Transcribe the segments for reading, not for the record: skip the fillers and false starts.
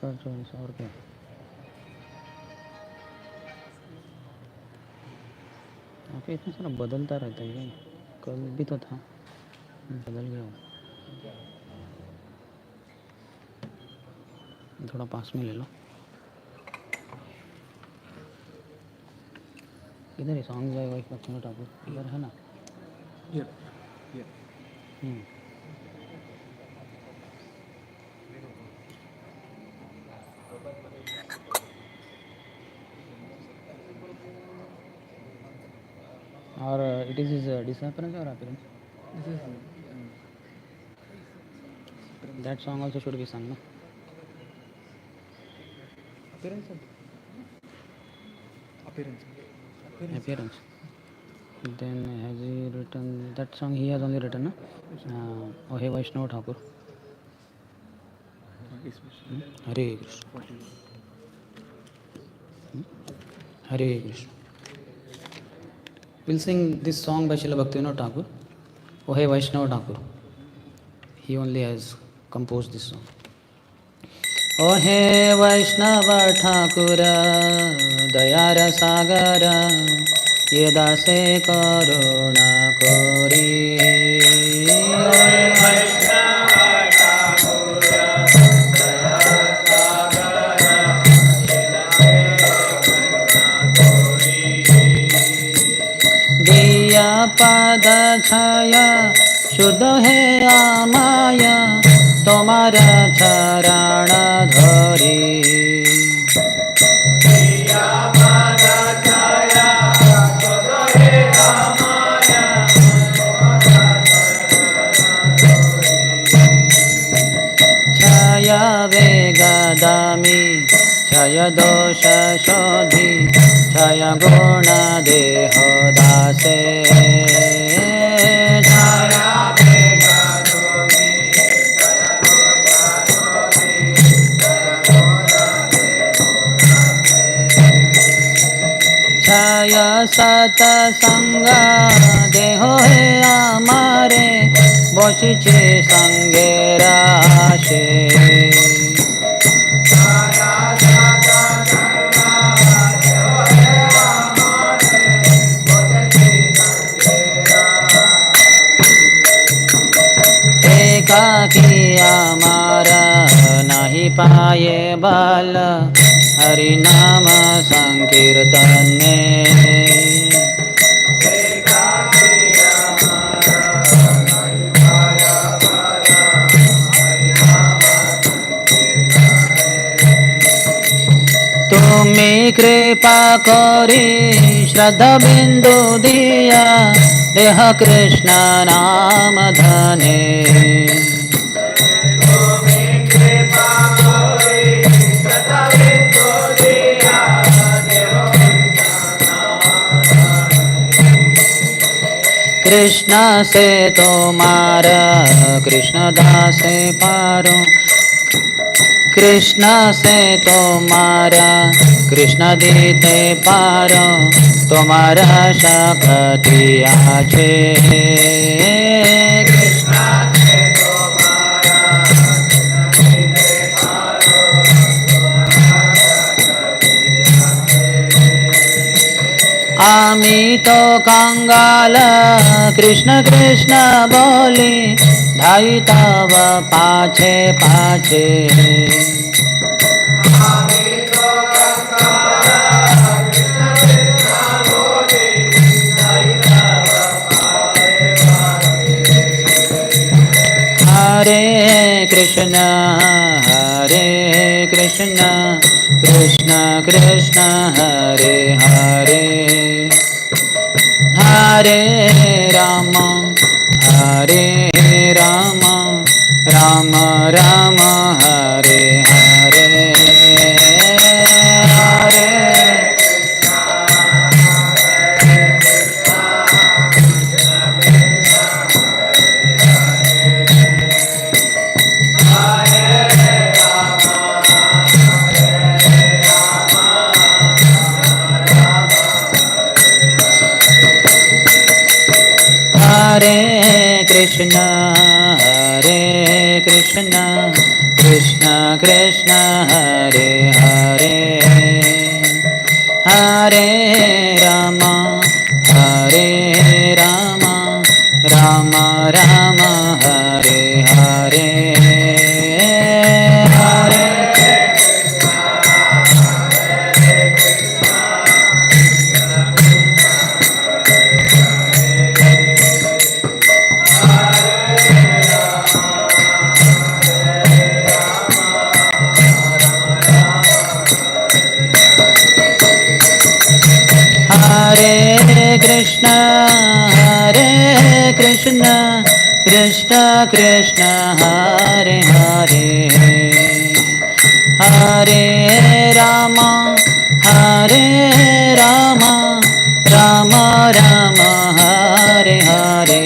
उसका चॉइस और क्या। आपके इतना सारा बदलता रहता है। कल भी तो था, बदल गया हो। थोड़ा पास में ले लो। इधर ही सॉन्ग जाएगा एक बच्चों ठाकुर इधर है ना। और it is is disappearance or appearance? This is That song also should be sung, no? appearance. Appearance. Then has he written that song? He has only written, no? Oh hey Vaishnav Thakur. Hare Krishna. Hare Krishna. We'll sing this song by Srila Bhaktivinoda Thakur. Oh hey Vaishnav Thakur. He only has composed this song. Oh hey Vaishnava Thakura, Dayar Sagara, Yedase Karuna Kori. Oh hey Vaishnava Thakura, Dayar Sagara, Yedase Karuna Kori. Diya Pada Chaya, शुद्ध है आमाया तुम्हारा चरण धरी। छाया वेगदामी छय दोष शोधि छय गुण देह दासे। छाय सतसंग देह है आमारे बसिछे संगेर आशे। एकाकी आमारा नहीं पाए बल हरि नाम संकीर्तन में। तुम्हें कृपा करी श्रद्धा बिंदु दिया देह कृष्ण नाम धने। कृष्ण से तुम्हारा कृष्ण दास पारो। कृष्ण से तुम्हारा कृष्ण दीते पारो तुम्हारा शक्ति आछे। आमी तो कंगाल कृष्ण कृष्ण बोली धाई तब पाछे पाछे। हरे Krishna Krishna Krishna Hare Hare Hare Ram Ram Ram Hare Hare Hare Hare Krishna Krishna Krishna Hare Hare Hare Rama Hare Rama Rama Rama Hare Hare Hare Hare Krishna Krishna Krishna Hare Hare Hare Rama Rama Rama Hare Hare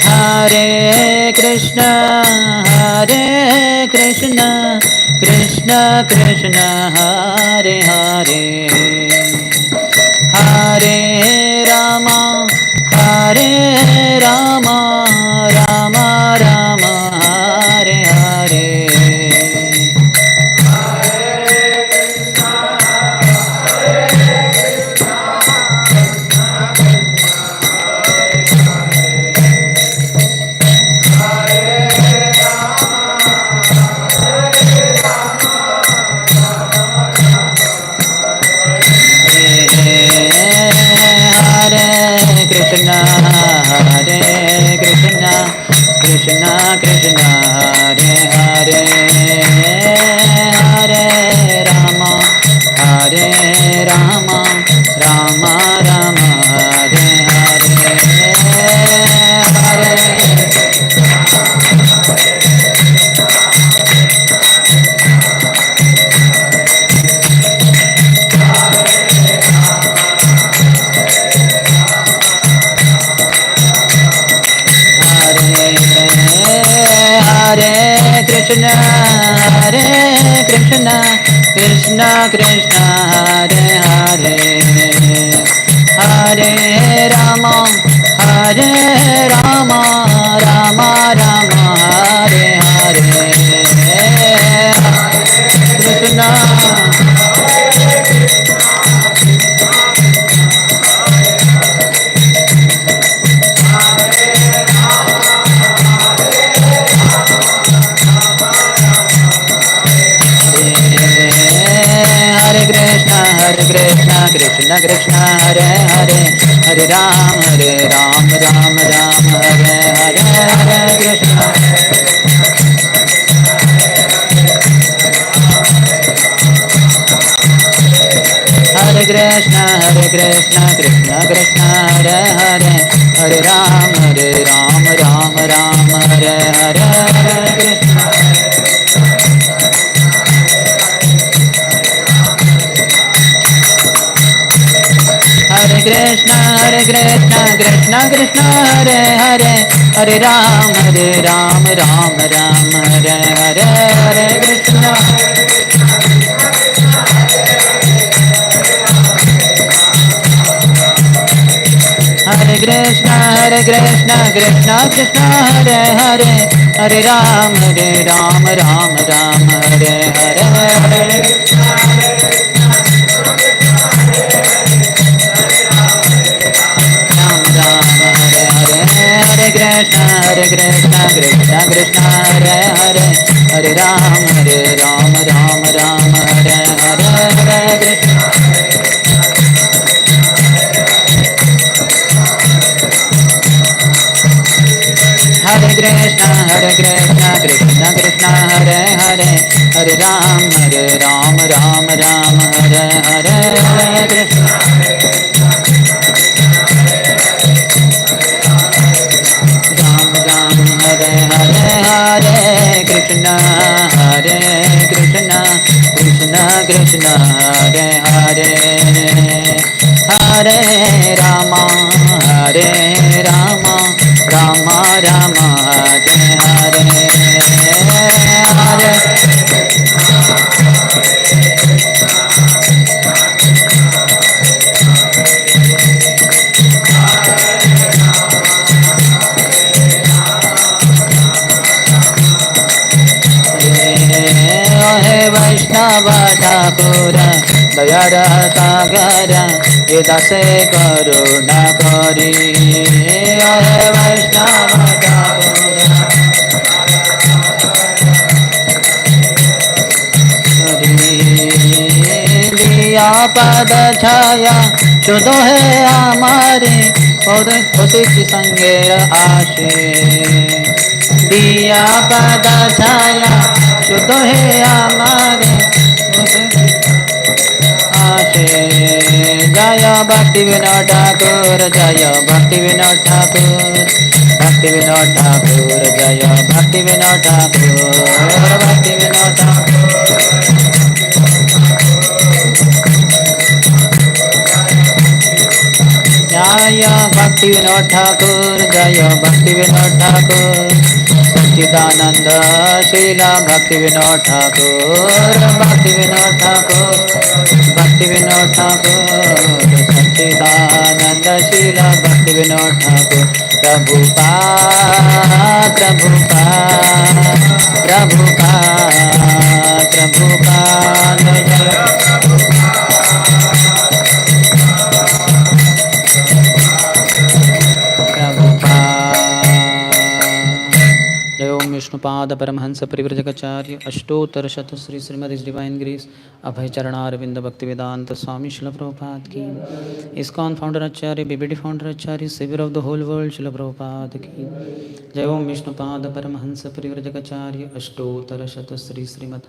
Hare Krishna Krishna Krishna Hare Hare Hare Rama Rama Rama Hare Hare Krishna Krishna Krishna Hare Hare Hare Rama Rama Rama Hare Hare Hare Krishna Krishna Krishna Hare Hare Hare Rama Rama Rama Hare Hare Krishna Krishna Krishna Hare Hare Hare Ram Ram Ram Hare Hare Hare Krishna Hare Krishna Krishna Krishna Hare Hare Hare Ram Ram Hare Hare Hare Krishna Hare Krishna Krishna Krishna Hare Hare Hare Ram Ram Hare Hare Hare Krishna Hare Krishna Krishna Krishna Hare Hare Hare Ram Ram Hare Hare Hare Hare Krishna Krishna Krishna Hare Hare Hare Ram Ram Hare Hare Hare Krishna Hare Krishna Krishna Krishna Hare Hare Hare Ram Ram Hare Hare Hare Krishna Hare Hare Krishna Krishna Krishna Hare Hare Hare Hare Rama, Hare Rama, Rama Rama, Hare Hare, Hare. हे वैष्णव ठाकुर दयार सागर ये दासे करुणा करी हे वैष्णव ठाकुर दिया पद छाया शुद्ध है हमारे और उसी संगेर आशे दिया पद छाया शुद्ध है हमारे आशे जय भक्तिविनोद ठाकुर जय भक्तिविनोद ठाकुर भक्तिविनोद ठाकुर जय भक्तिविनोद ठाकुर भक्तिविनोद ठाकुर जय भक्तिविनोद ठाकुर जय भक्तिविनोद ठाकुर सच्चिदानंद शीला भक्तिविनोद ठाकुर भक्तिविनोद ठाकुर भक्तिविनोद ठाकुर सच्चिदानंद शीला भक्तिविनोद ठाकुर प्रभुपाद प्रभुपाद प्रभुपाद प्रभुपाद विष्णुपाद परमहंस परिव्रजकाचार्य अष्टोत्तर शत श्री श्रीमद डिवाइन ग्रेस अभय चरणारविंद भक्तिवेदांत स्वामी शिल प्रभुपाद की ISKCON founder acharya BBT founder acharya saviour of the whole world Srila Prabhupada की जय ओम विष्णुपाद परमहंस परिव्रजकाचार्य अष्टोत्तर शत श्री श्रीमद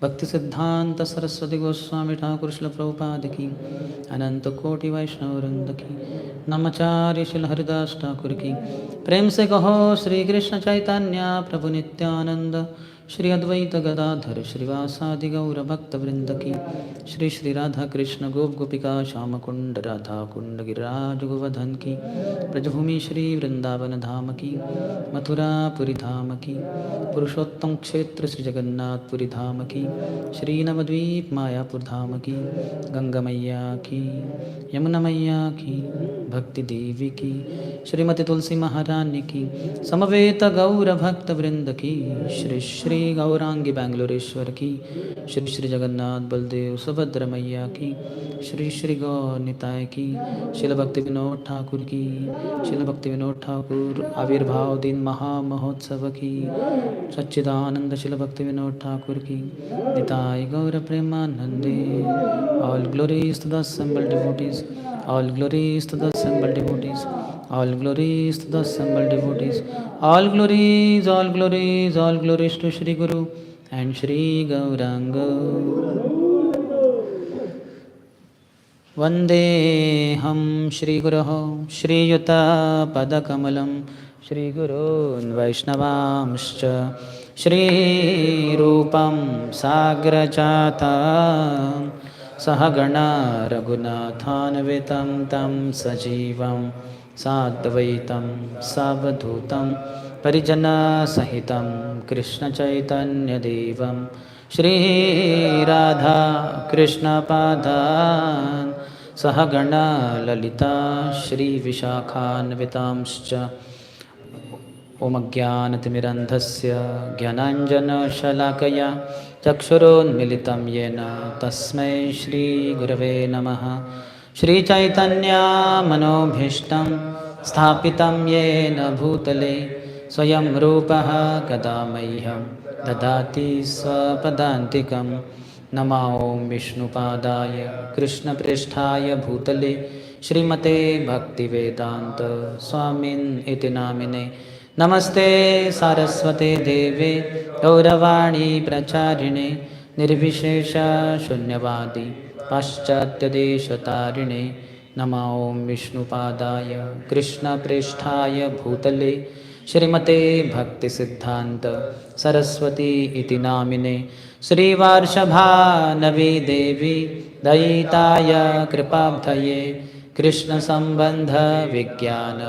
भक्ति सिद्धांत सरस्वती गोस्वामी ठाकुर शिल प्रभुपाद की अनंत कोटि वैष्णव वृंद की नमाचार्य शिल हरिदास ठाकुर की प्रेम से कहो श्री कृष्ण चैतन्य प्रभु नित्यानंद श्री अद्वैत गदाधर श्रीवासादि गौर भक्त वृंद की श्री श्री राधा कृष्ण गोप गोपिका श्याम कुंड राधा कुंड गिरिराज गोवर्धन की ब्रजभूमि श्री वृंदावन धाम की मथुरापुरी धाम की पुरुषोत्तम क्षेत्र श्री जगन्नाथपुरी धाम की श्री नवद्वीप मायापुर धाम की गंगा मैया की यमुना मैया की भक्ति देवी की श्रीमती तुलसी महारानी की समवेत गौर भक्त वृंद की श्री श्री गौरांगी बैंगलोरेश्वर की श्री श्री जगन्नाथ बलदेव सुभद्र मैया की श्री श्री गौर निताय की शिल भक्ति विनोद ठाकुर की शिल भक्ति विनोद ठाकुर आविर्भाव दिन महामहोत्सव की सच्चिदानंद शिल भक्ति विनोद ठाकुर की निताय गौर प्रेमानंदे all glories to the assembled devotees all glories to the assembled devotees all glories to the assembled devotees all glories all glories all glories to Shri Guru and Shri Gauranga Vandeham Shri Guruho Shri Yuta Padakamalam Shri Gurun Vaishnavamscha Shri Rupam Sagrajatam सहगणा रघुनाथान्वितं तं सजीवं साद्वैतं सावधूतं परिजनसहितं कृष्णचैतन्यदेवं श्रीराधा कृष्णपादान् सहगणा ललिता श्रीविशाखान्वितांश्च ओम ज्ञानतिमिरन्धस्य ज्ञानाञ्जनशलाकया चक्षुरोन्मिलितं येन तस्मै श्रीगुरवे नमः श्रीचैतन्यमनोभीष्टं स्थापितं येन भूतले स्वयं रूपः कदा मह्यं ददाति स्वपदान्तिकं नमो विष्णुपादाय कृष्णप्रेष्ठाय भूतले श्रीमते भक्तिवेदान्त स्वामिन् इति नामिने नमस्ते सारस्वते देवे गौरवाणी प्रचारिणे निर्विशेष शून्यवादी पाश्चात्यदेशतारिणे नमो विष्णुपादाय कृष्णप्रेष्ठाय भूतले श्रीमते भक्तिसिद्धान्त सरस्वती इति नामिने श्रीवार्षभानवी देवी दयिताय कृपाब्धये कृष्ण संबंध विज्ञान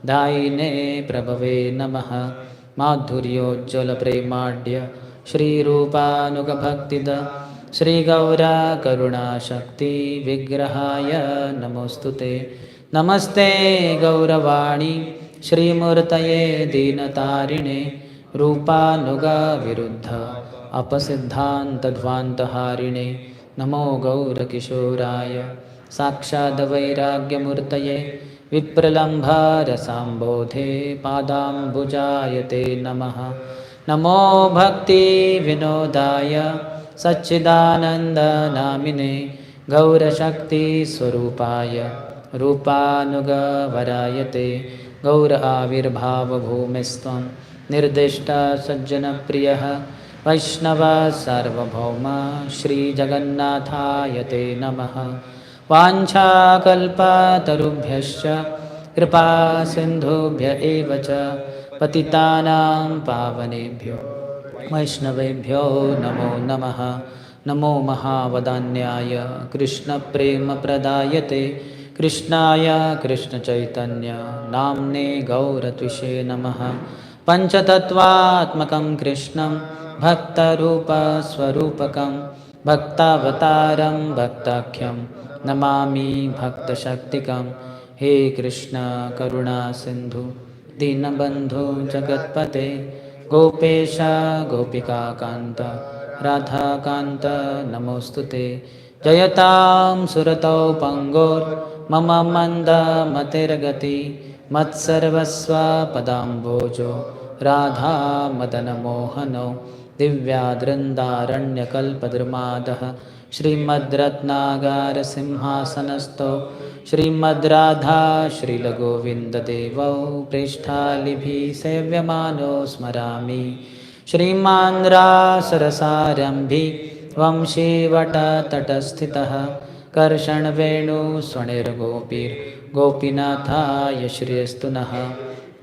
दायिने प्रभवे नमः माधुर्योज्ज्वल प्रेमाढ्य श्रीरूपानुगभक्तिद श्रीगौरा करुणाशक्ति विग्रहाय नमोस्तुते नमस्ते गौरवाणी श्रीमूर्तये दीनतारिणे रूपानुगविरुद्ध अपसिद्धान्तध्वान्तहारिणे नमो गौरकिशोराय साक्षाद्वैराग्यमूर्तये विप्रलम्भारसाम्बोधे पादाम्बुजाय ते नमः नमो भक्तिविनोदाय सच्चिदानन्दनामिने गौरशक्तिस्वरूपाय रूपानुगवराय ते गौर आविर्भावभूमिस्त्वं निर्दिष्टा सज्जनप्रियः वैष्णव सार्वभौम श्रीजगन्नाथाय ते नमः वाञ्छाकल्पतरुभ्यश्च कृपा सिन्धुभ्य एव च पतितानां पावनेभ्यो वैष्णवेभ्यो नमो नमः नमो महावदान्याय कृष्णप्रेमप्रदायते कृष्णाय कृष्णचैतन्य नाम्ने गौरत्विषे नमः पञ्चतत्त्वात्मकं कृष्णं भक्तरूपस्वरूपकं भक्तावतारं भक्ताख्यं नमामि भक्तशक्तिकं हे कृष्ण करुणा सिन्धु दीनबन्धु जगत्पते गोपेश गोपिकान्त राधाकान्त नमोऽस्तुते जयतां सुरतौ पङ्गोर्मम मन्दमतिर्गति मत्सर्वस्व पदाम्भोजो राधामदनमोहनो दिव्यादृन्दारण्यकल्पद्रुमादः श्रीमद्रत्नागारसिंहासनस्थो श्रीमद्राधा श्रीलगोविन्ददेवौ प्रेष्ठालिभिः सेव्यमानो स्मरामि श्रीमान् रासरसारम्भि वंशीवटतटस्थितः कर्षणवेणुस्वनिर्गोपीर्गोपीनाथाय श्रियस्तु नः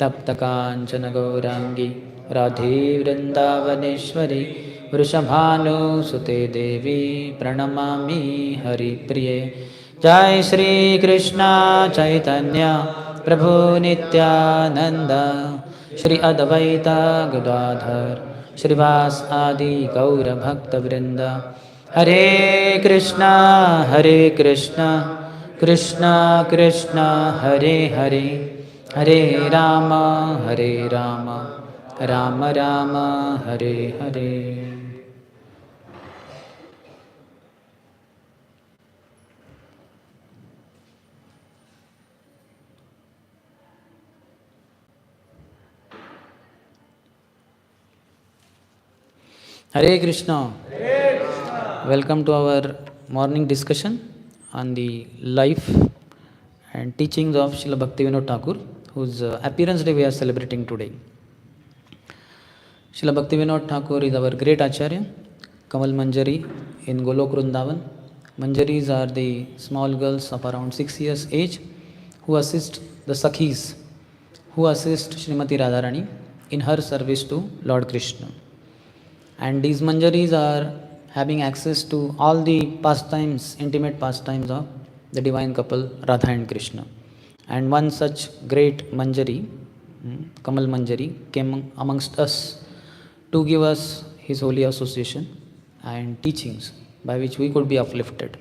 तप्तकाञ्चनगौराङ्गी राधे वृन्दावनेश्वरी वृषभानुसुते देवी प्रणमामि हरिप्रिये जय श्रीकृष्ण चैतन्य प्रभु नित्यानन्द श्री अद्वैत गदाधर श्रीवास आदि गौरभक्तवृन्द हरे Krishna Krishna Krishna Hare Hare Hare Ram Ram Ram Hare Hare Hare Krishna. Welcome to our morning discussion on the life and teachings of Srila Bhaktivinoda Thakur, whose appearance day we are celebrating today. Srila Bhaktivinoda Thakur is our great Acharya, Kamal Manjari in Golok Vrindavan. Manjaris are the small girls of around 6 years age who assist the Sakhis, who assist Srimati Radharani in her service to Lord Krishna. And these Manjaris are having access to all the pastimes, intimate pastimes of the divine couple Radha and Krishna. And one such great Manjari, Kamal Manjari, came amongst us to give us his holy association and teachings by which we could be uplifted.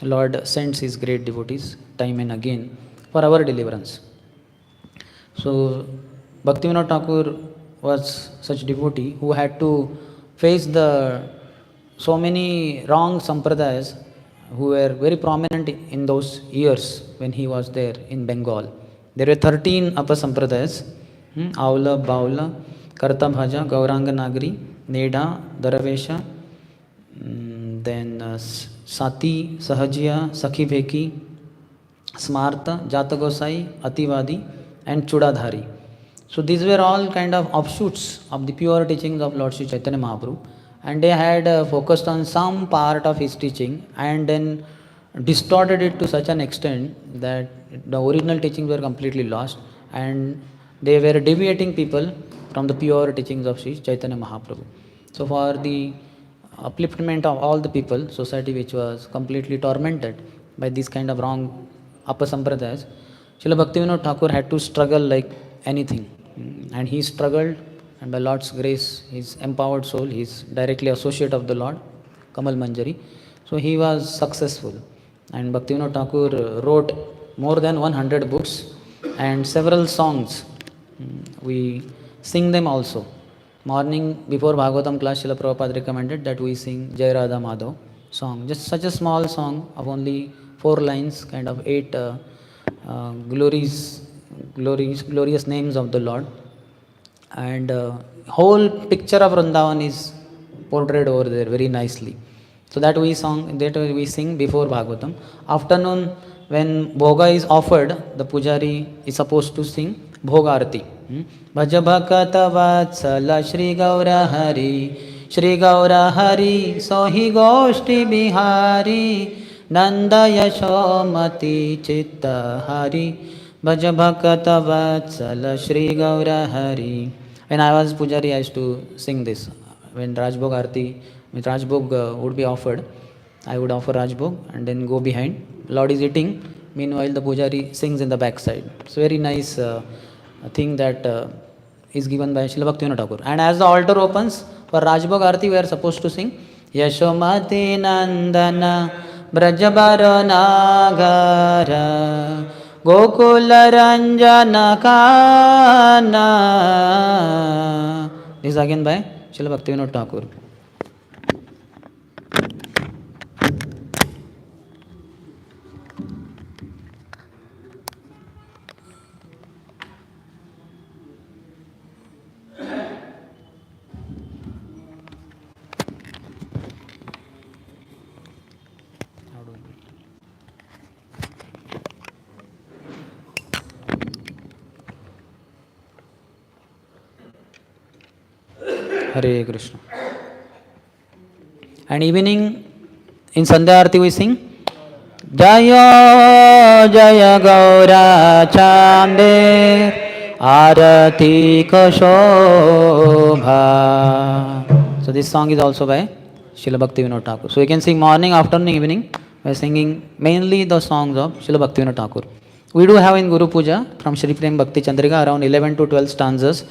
Lord sends his great devotees time and again for our deliverance. So Bhaktivinoda Thakur was such devotee who had to face so many wrong sampradayas who were very prominent in those years when he was there in Bengal. There were 13 apasampradayas, Aula, Baula, Kartabhaja, Gauranga Nagari, Neda, Daravesha, then Sati, Sahajiya, Sakhi Bheki, Smarta, Jatagosai, Ativadi and Chudadhari. So these were all kind of offshoots of the pure teachings of Lord Sri Chaitanya Mahaprabhu, and they had focused on some part of his teaching and then distorted it to such an extent that the original teachings were completely lost and they were deviating people from the pure teachings of Sri Chaitanya Mahaprabhu. So for the upliftment of all the people, society which was completely tormented by these kind of wrong upper sampradayas, Srila Bhaktivinoda Thakur had to struggle like anything. And he struggled, and by Lord's grace, his empowered soul, he is directly associate of the Lord, Kamal Manjari. So he was successful. And Bhaktivinoda Thakur wrote more than 100 books and several songs. We sing them also. Morning before Bhagavatam class, Srila Prabhupada recommended that we sing Jai Radha Madhav song. Just such a small song of only 4 lines, kind of 8 glorious names of the Lord. And whole picture of Vrindavan is portrayed over there very nicely. So that we sing before Bhagavatam. Afternoon, when Bhoga is offered, the Pujari is supposed to sing Bhoga Arati. Bhaja Bhakata Vatsala Shri Gaura Hari, Shri Gaura Hari, Sohi Goshti Bihari, Nanda Yashomati Chitta Hari, Bhaja Bhakata Vatsala Shri Gaura Hari. When I was Pujari, I used to sing this. When Rajbhog Arati, with Rajbhog would be offered, I would offer Rajbhog and then go behind. Lord is eating, meanwhile the Pujari sings in the backside. It's very nice thing that is given by Srila Bhaktivinoda Thakur. And as the altar opens, for Rajbhog Arati we are supposed to sing Yashomati Nandana Brajabara Nagara Gokula Ranjana Kana. This is again by Srila Bhaktivinoda Thakur. Hare Krishna. And evening in Sandhya Arati we sing Jaya Jaya Gaura Chande Arati Kashobha. So this song is also by Srila Bhaktivinoda Thakur. So you can sing morning, afternoon, evening by singing mainly the songs of Srila Bhaktivinoda Thakur. We do have in Guru Puja from Shri Prem Bhakti Chandrika around 11 to 12 stanzas.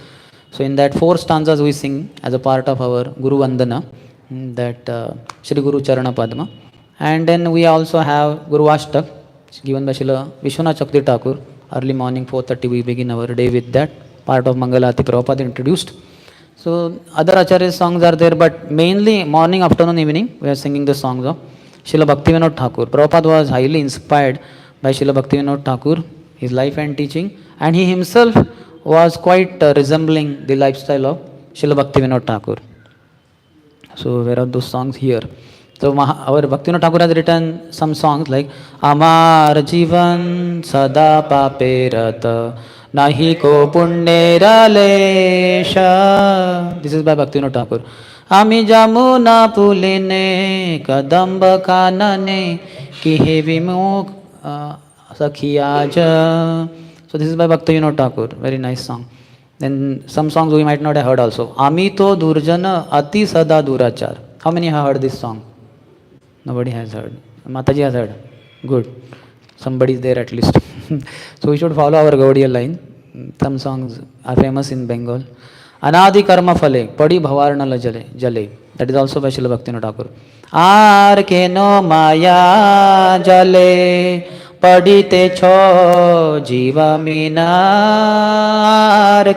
So in that 4 stanzas we sing as a part of our Guru Vandana, that Shri Guru Charana Padma. And then we also have Guru Ashtak given by Srila Vishwanath Chakravarti Thakur. Early morning 4:30 we begin our day with that part of Mangalati Prabhupada introduced. So other Acharya songs are there, but mainly morning, afternoon, evening we are singing the songs of Srila Bhaktivinoda Thakur. Prabhupada was highly inspired by Srila Bhaktivinoda Thakur, his life and teaching, and he himself was quite resembling the lifestyle of Srila Bhaktivinoda Thakur. So where are those songs here? So our Bhaktivinoda Thakur has written some songs like Amar Jivan Sada Pape Rata Nahi Ko Punnera Lesha. This is by Bhaktivinoda Thakur. Ami Jamuna Puline Kadamba Kanane Kihe Vimuk Sakhiyaja. So this is by Bhaktivinoda Thakur, very nice song. Then some songs we might not have heard also. Amito Durjana Ati Sada Durachar. How many have heard this song? Nobody has heard. Mataji has heard. Good. Somebody is there at least. So we should follow our Gaudiya line. Some songs are famous in Bengal. Anadi Karma Phale, Padi Bhavarnala Jale. That is also by Srila Bhaktivinoda Thakur. Ar Keno Maya Jale Padite Cho Jiva Minar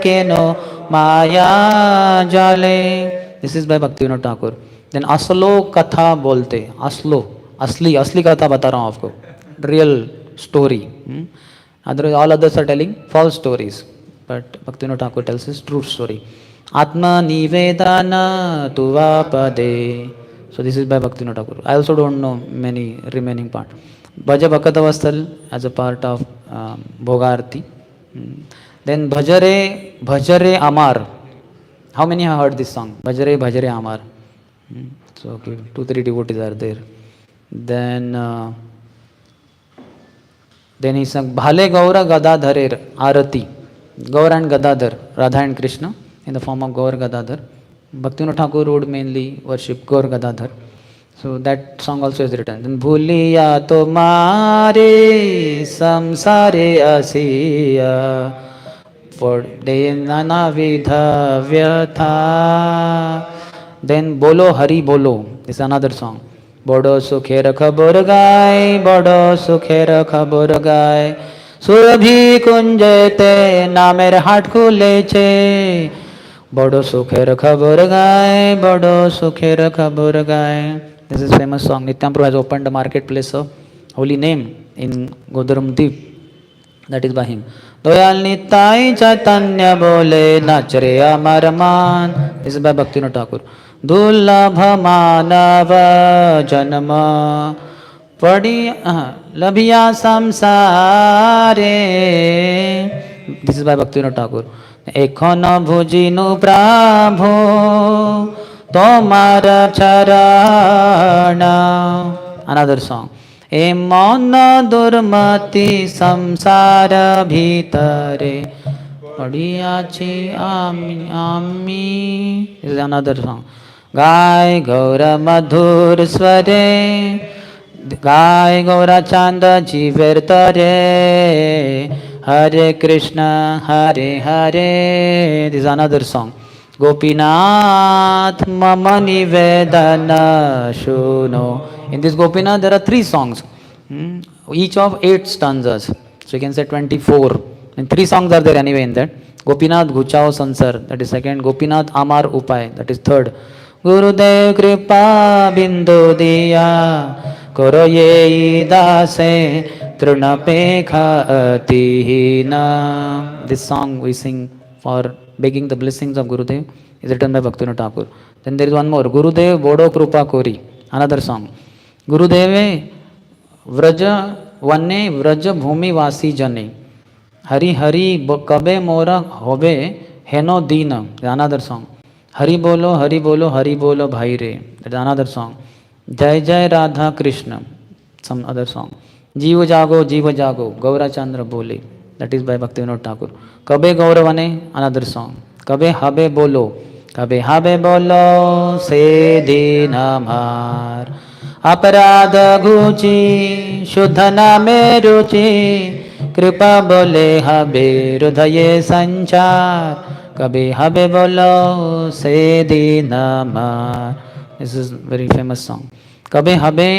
Keno Maya Jale. This is by Bhaktivinoda Thakur. Then Aslo Katha Bolte. Asli Katha bata raha hu aapko. Real story. Otherwise, all others are telling false stories. But Bhaktivinoda Thakur tells his true story. Atma Nivedana Tuvapade. So this is by Bhaktivinoda Thakur. I also don't know many remaining part. Bhaja Bhakatavastal as a part of Bhogarti. Then Bhajare Amar. How many have heard this song? Bhajare Amar. So okay, 2-3 devotees are there. Then he sang Bhale Gaura Gadadharer Arati. Gaur and Gadadhar, Radha and Krishna in the form of Gaur Gadadhar. Bhaktivinoda Thakur would mainly worship Gaur Gadadhar. So that song also is written. Then Bhuliya tomare samsare asiya pade nana vidha vyatha. Then Bolo Hari Bolo is another song. Bodo sukher khabur gai, bodo sukher khabur gai. Surabhi kunjete namer hat kuleche. Bodo sukher khabur gai, bodo sukher khabur gai. This is famous song. Nityanprabhu has opened a marketplace of holy name in Godaram Deep. That is by him. Doyal Nitai Chaitanya Bole Nachre Amar Man. This is by Bhaktivinoda Thakur. Dulabha Manava Janama Padi Labhiya Samsare. This is by Bhaktivinoda Thakur. Ekhona Bhujinu Prabhu Tomara Charana. Another song. ए मौन दुर्मति संसार भीतरे पड़ियाछि आमी आमी. This is another song. गाय गौर मधुर स्वरे गाय गौर चांद जीवेर तरे हरे Krishna Hare Hare. This is another song. Gopinath mama nivedana shuno. In this Gopinath there are 3 songs, each of 8 stanzas. So you can say 24. And 3 songs are there anyway in that. Gopinath Guchao Sansar, that is second. Gopinath Amar Upay, that is third. Gurudev Kripa Bindu Diya Koro Ye Dase Trunapekha Atihina. This song we sing for begging the blessings of Gurudev is written by Bhaktivinoda Thakur. Then there is one more. Gurudev Bodo Krupa Kori, another song. Gurudev Vraj वने व्रज भूमि वासी जने हरि हरि कबे मोरा होबे हेनो दीन. Another song. Hari बोलो हरि बोलो हरि बोलो भाई रे. Another song. जय जय Radha Krishna. Some other song. जीव जागो गौराचंद्र बोले. That is by Bhaktivinoda Thakur. कबे गौर वने. Another song. कबे हबे बोलो से दीन हमार. अपराध घूची शुद्ध नामे रुचि कृपा बोले हबे हृदय संचार. कभी हबे बोलो से दीन हमार. This is very famous song. कबे हबे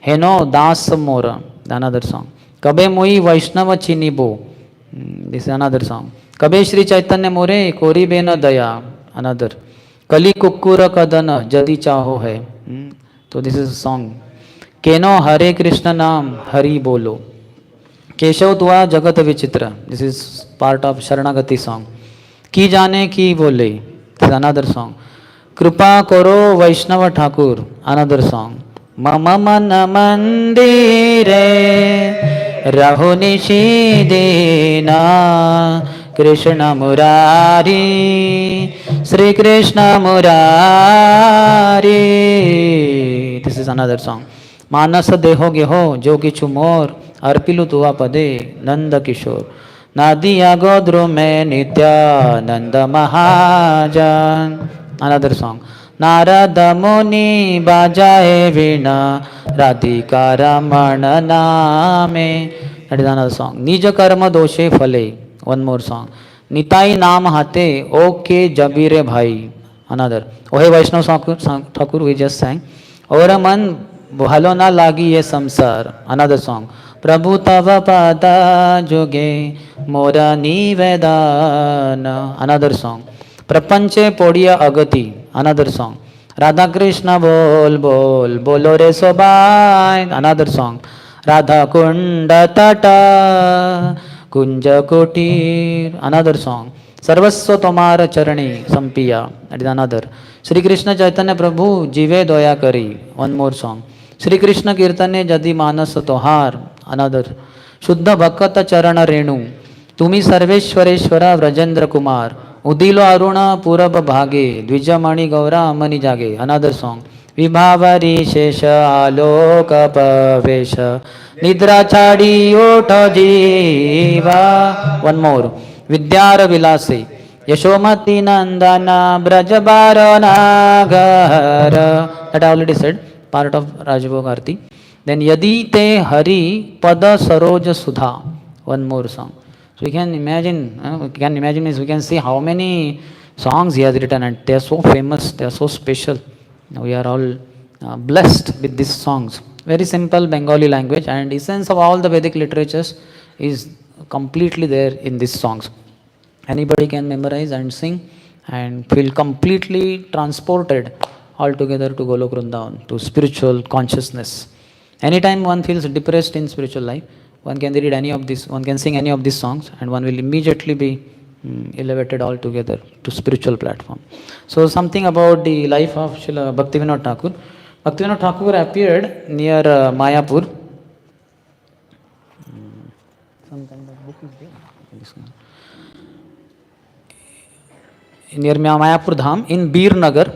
हेनो दास मोर. Another song. कबे मुई वैष्णव चिनिबो. This is another song. कबे श्री चैतन्य मोरे कोरी बेन दया. अनदर. कली कुक्कुर कदन जदि चाहो है. तो दिस इज सॉन्ग. केनो हरे कृष्ण नाम हरि बोलो. केशव तुआ जगत विचित्र. दिस इज पार्ट ऑफ शरणागति सॉन्ग. की जाने की बोले. This another song. कृपा करो वैष्णव ठाकुर. Another song. मम मन मंदिरे रहो निशीदीना Krishna Murari Shri Krishna Murari. This is another song. मानस देहो गेहो जो किछु मोर अर्पिलु तुआ पदे नंद किशोर. नादिया गोद्रु में नित्यानंद महाजन. Another song. नारद मुनि बाजाए वीणा राधिका रमण नामे. That is another song. निज कर्म दोषे फले. One more song. निताई नाम हाथे ओके जबीरे भाई. अनदर. ओहे वैष्णव ठाकुर वी जस्ट sang. और मन भालो ना लागी ये संसार. Another song. प्रभु तव पद जोगे मोरा निवेदन. Another song. प्रपंचे पोड़िया अगति. Another song. राधा कृष्ण बोल बोल बोलो रे सोबाय. Another song. राधा कुंड तट कुंज कुटीर. Another song. सर्वस्व तुम्हार चरणी संपिया. That is another. Shri Krishna Chaitanya प्रभु जीवे दया करी. One more song. Shri Krishna कीर्तने जदि मानस तोहार. अनदर. शुद्ध भक्त चरण रेणु तुम्ही सर्वेश्वरेश्वरा व्रजेंद्र कुमार. उदिलो अरुण पूरब भागे द्विजमणि गौरा मणि जागे. Another song. विभावरी शेष आलोक पवेश निद्रा छाड़ी ओठ जीवा. One more. विद्यार विलासे यशोमती नंदना ब्रज बार नागर. That I already said. part of Rajbhog Arti. Then Yadi Te Hari Pada Saroj Sudha, one more song. So means we can see how many songs he has written, and they are so famous, they are so special. We are all blessed with these songs. Very simple Bengali language, and essence of all the Vedic literatures is completely there in these songs. Anybody can memorize and sing and feel completely transported altogether to Golok Vrindavan, to spiritual consciousness. Anytime one feels depressed in spiritual life, one can read any of these, one can sing any of these songs, and one will immediately be elevated altogether to spiritual platform. So something about the life of Srila Bhaktivinoda Thakur. Bhaktivinoda Thakur appeared near Mayapur. Some kind of book is there. Near Mayapur Dham in Bir Nagar,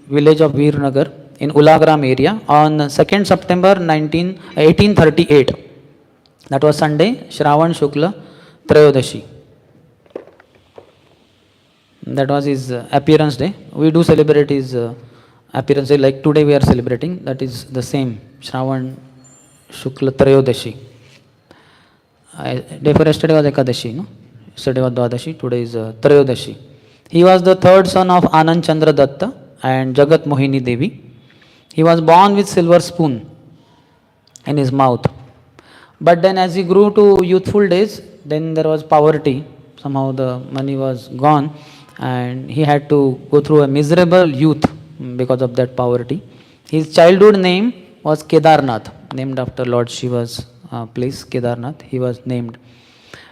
village of Bir Nagar in Ulagram area on 2nd September 1838. That was Sunday, Shravan Shukla Trayodashi. That was his appearance day. We do celebrate his appearance day like today we are celebrating. That is the same, Shravan Shukla Trayodashi. Day for yesterday was Ekadashi, no? Yesterday was Dwadashi, today is Trayodashi. He was the third son of Anand Chandra Datta and Jagat Mohini Devi. He was born with silver spoon in his mouth. But then as he grew to youthful days, then there was poverty. Somehow the money was gone and he had to go through a miserable youth because of that poverty. His childhood name was Kedarnath, named after Lord Shiva's place, Kedarnath, he was named.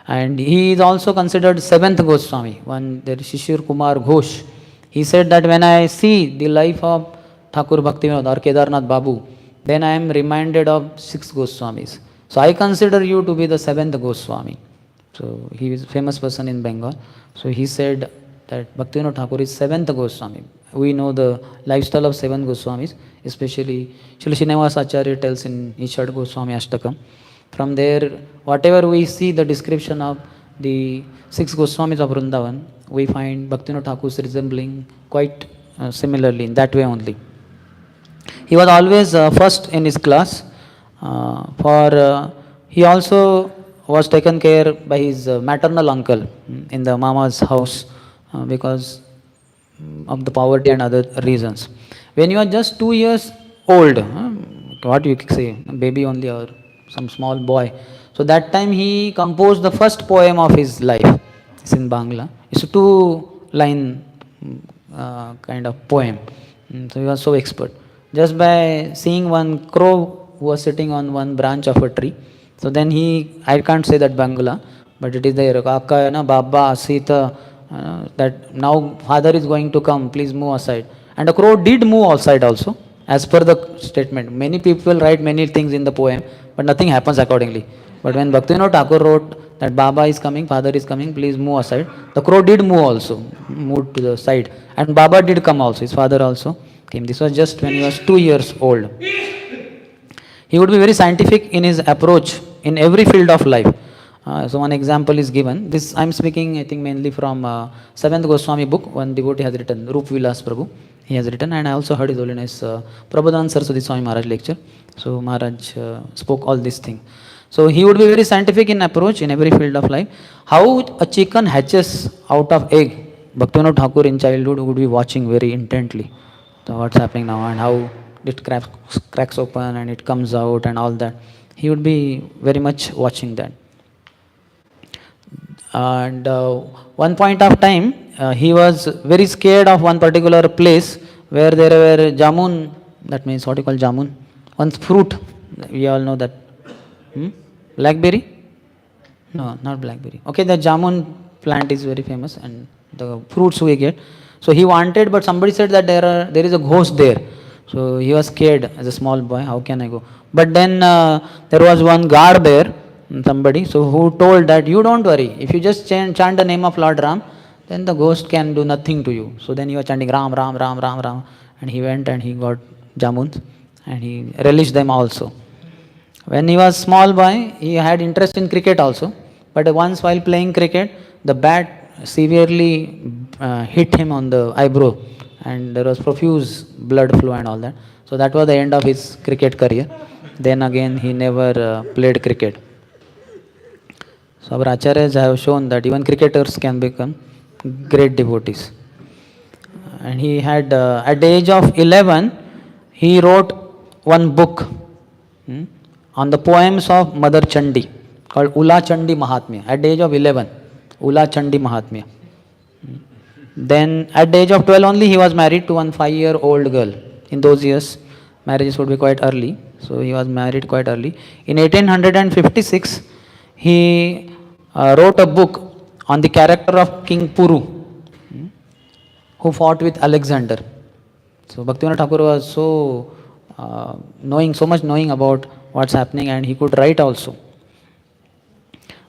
And he is also considered seventh Goswami. One, there is Shishir Kumar Ghosh. He said that when I see the life of Thakur Bhaktivinoda or Kedarnath Babu, then I am reminded of six Goswamis. So I consider you to be the seventh Goswami. So he is a famous person in Bengal. So he said that Bhaktivinoda Thakur is seventh Goswami. We know the lifestyle of seven Goswamis, especially Srila Srinivas Acharya tells in Ishad Goswami Ashtakam. From there, whatever we see the description of the six Goswamis of Vrindavan, we find Bhaktivinoda Thakur's resembling quite similarly in that way only. He was always first in his class. He also was taken care by his maternal uncle in the Mama's house because of the poverty and other reasons. When you are just 2 years old, what you say, baby only or some small boy. So that time he composed the first poem of his life. It's in Bangla. It's a 2-line kind of poem. So he was so expert. Just by seeing one crow who was sitting on one branch of a tree. So then I can't say that Bangla, but it is there. Kaka, Baba, Sita, that now father is going to come, please move aside. And the crow did move aside also, as per the statement. Many people write many things in the poem, but nothing happens accordingly. But when Bhaktivinoda Thakur wrote that Baba is coming, father is coming, please move aside, the crow did move also, moved to the side. And Baba did come also, his father also came. This was just when he was 2 years old. He would be very scientific in his approach in every field of life. So one example is given. This I am speaking, I think, mainly from 7th Goswami book. One devotee has written, Rup Vilas Prabhu. He has written, and I also heard His Holiness Prabodhan Saraswati Swami Maharaj lecture. So Maharaj spoke all these things. So he would be very scientific in approach in every field of life. How a chicken hatches out of egg, Bhaktivinoda Thakur in childhood would be watching very intently. So what's happening now and how it cracks open and it comes out and all that. He would be very much watching that. And one point of time, he was very scared of one particular place where there were jamun, that means what you call jamun, one fruit, we all know that. Blackberry? No, not blackberry. Okay, the jamun plant is very famous and the fruits we get. So he wanted, but somebody said that there is a ghost there. So he was scared as a small boy, how can I go? But then there was one guard there, somebody, so who told that you don't worry, if you just chant the name of Lord Ram, then the ghost can do nothing to you. So then he was chanting Ram, Ram, Ram, Ram, Ram, and he went and he got jamuns and he relished them also. When he was small boy, he had interest in cricket also, but once while playing cricket, the bat severely hit him on the eyebrow and there was profuse blood flow and all that. So that was the end of his cricket career. Then again he never played cricket. So our acharyas have shown that even cricketers can become great devotees. And he had, at the age of 11, he wrote one book hmm, on the poems of Mother Chandi called Ula Chandi Mahatmya. At the age of 11, Ula Chandi Mahatmya. Then at the age of 12 only he was married to one 5-year-old girl. In those years, marriages would be quite early. So he was married quite early. In 1856, he wrote a book on the character of King Puru, who fought with Alexander. So Bhaktivinoda Thakur was so so much knowing about what's happening, and he could write also.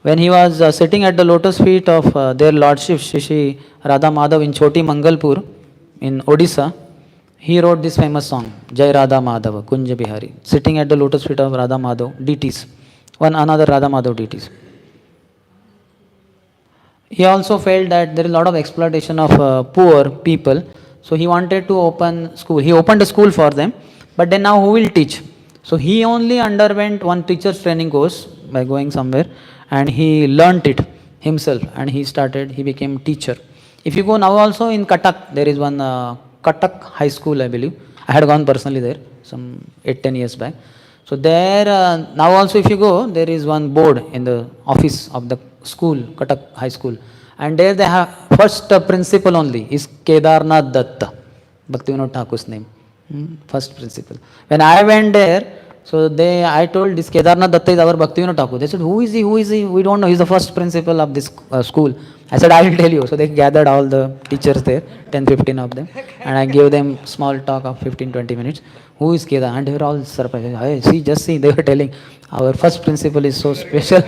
When he was sitting at the lotus feet of their lordship Shri Radha Madhav in Choti Mangalpur in Odisha, he wrote this famous song, Jai Radha Madhava, Kunja Bihari, sitting at the lotus feet of Radha Madhav deities, one another Radha Madhav deities. He also felt that there is a lot of exploitation of poor people, so he wanted to open school. He opened a school for them, but then now who will teach? So he only underwent one teacher's training course by going somewhere, and he learnt it himself, and he became teacher. If you go now also in Cuttack, there is one Cuttack High School, I believe. I had gone personally there some 8-10 years back. So there, now also if you go, there is one board in the office of the school, Cuttack High School. And there they have, first principal only is Kedarnath Datta, Bhaktivinoda Thakur's name. First principal. When I went there, so I told this Kedarnath Datta is our Bhaktivinoda Thakur. They said, who is he? Who is he? We don't know. He's the first principal of this school. I said, I will tell you. So they gathered all the teachers there, 10-15 of them, and I gave them small talk of 15-20 minutes. Who is Kedar? And they were all surprised. Hey, just see, they were telling, our first principal is so special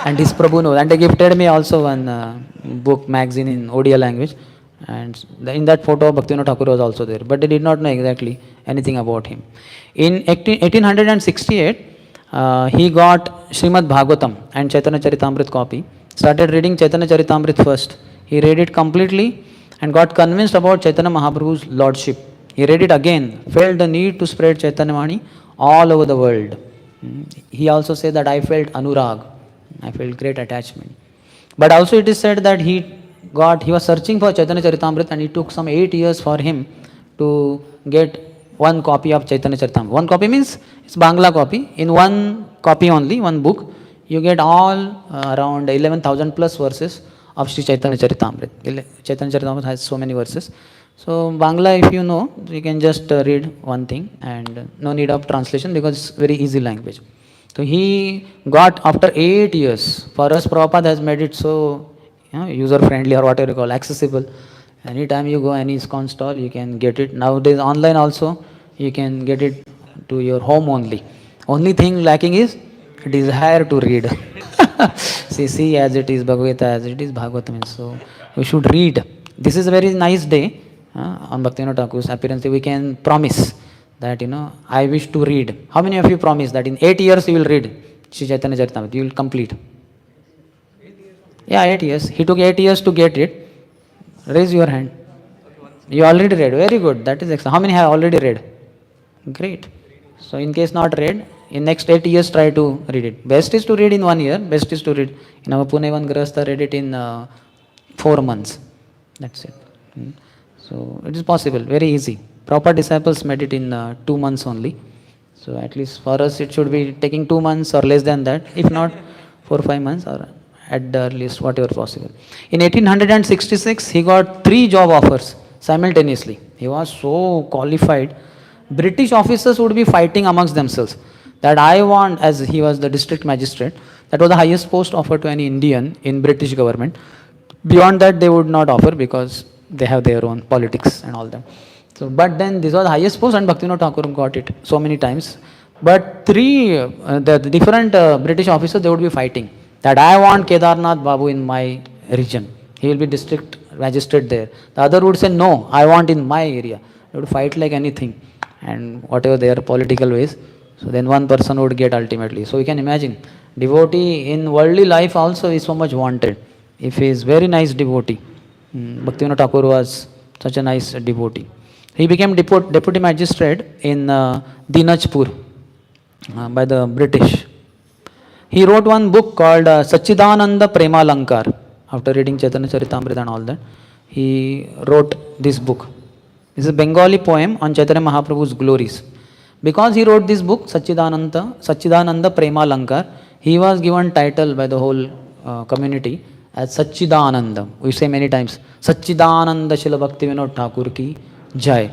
and his Prabhu knows. And they gifted me also one book, magazine in Odia language. And in that photo, Bhaktivinoda Thakur was also there. But they did not know exactly anything about him. In 1868, he got Srimad Bhagavatam and Chaitanya Charitamrita copy. Started reading Chaitanya Charitamrita first. He read it completely and got convinced about Chaitanya Mahaprabhu's lordship. He read it again, felt the need to spread Chaitanya Vani all over the world. He also said that I felt anurag, I felt great attachment. But also it is said that he was searching for Chaitanya Charitamrita, and it took some 8 years for him to get one copy of Chaitanya Charitamrita. One copy means it's Bangla copy. In one copy only, one book, you get all around 11,000 plus verses of Sri Chaitanya Charitamrita. Chaitanya Charitamrita has so many verses. So Bangla, if you know, you can just read one thing, and no need of translation because it's very easy language. So he got after 8 years. For us, Prabhupada has made it so user friendly, or whatever you call, accessible. Anytime you go any ISKCON stall, you can get it. Nowadays online also, you can get it to your home only. Only thing lacking is desire to read. see as it is, Bhagavata as it is, Bhagavatam. So we should read. This is a very nice day on Bhaktivinoda Thakur's appearance. We can promise that, I wish to read. How many of you promise that in 8 years you will read Sri Chaitanya Charitamrita? You will complete. Yeah, 8 years. He took 8 years to get it. Raise your hand. You already read. Very good. That is excellent. How many have already read? Great. So in case not read, in next 8 years try to read it. Best is to read in 1 year. Best is to read. In our Pune one Grahastha read it in 4 months. That's it. So it is possible. Very easy. Proper disciples made it in 2 months only. So at least for us it should be taking 2 months or less than that. If not, 4-5 months, or at the earliest, whatever possible. In 1866, he got 3 job offers simultaneously. He was so qualified. British officers would be fighting amongst themselves that I want, as he was the district magistrate, that was the highest post offered to any Indian in British government. Beyond that, they would not offer because they have their own politics and all that. So, but then this was the highest post, and Bhaktivinoda Thakur got it so many times. But the different British officers, they would be fighting that I want Kedarnath Babu in my region. He will be district magistrate there. The other would say, no, I want in my area. They would fight like anything, and whatever their political ways. So then one person would get ultimately. So you can imagine, devotee in worldly life also is so much wanted. If he is very nice devotee, Bhaktivinoda Thakur was such a nice devotee. He became deputy magistrate in Dinajpur by the British. He wrote one book called Sachidananda Premalankar. After reading Chaitanya Charitamrita and all that, he wrote this book. This is a Bengali poem on Chaitanya Mahaprabhu's glories. Because he wrote this book, Sachidananda Premalankar, he was given title by the whole community as Sachidananda. We say many times, Sachidananda Srila Bhaktivinoda Thakur ki Jai.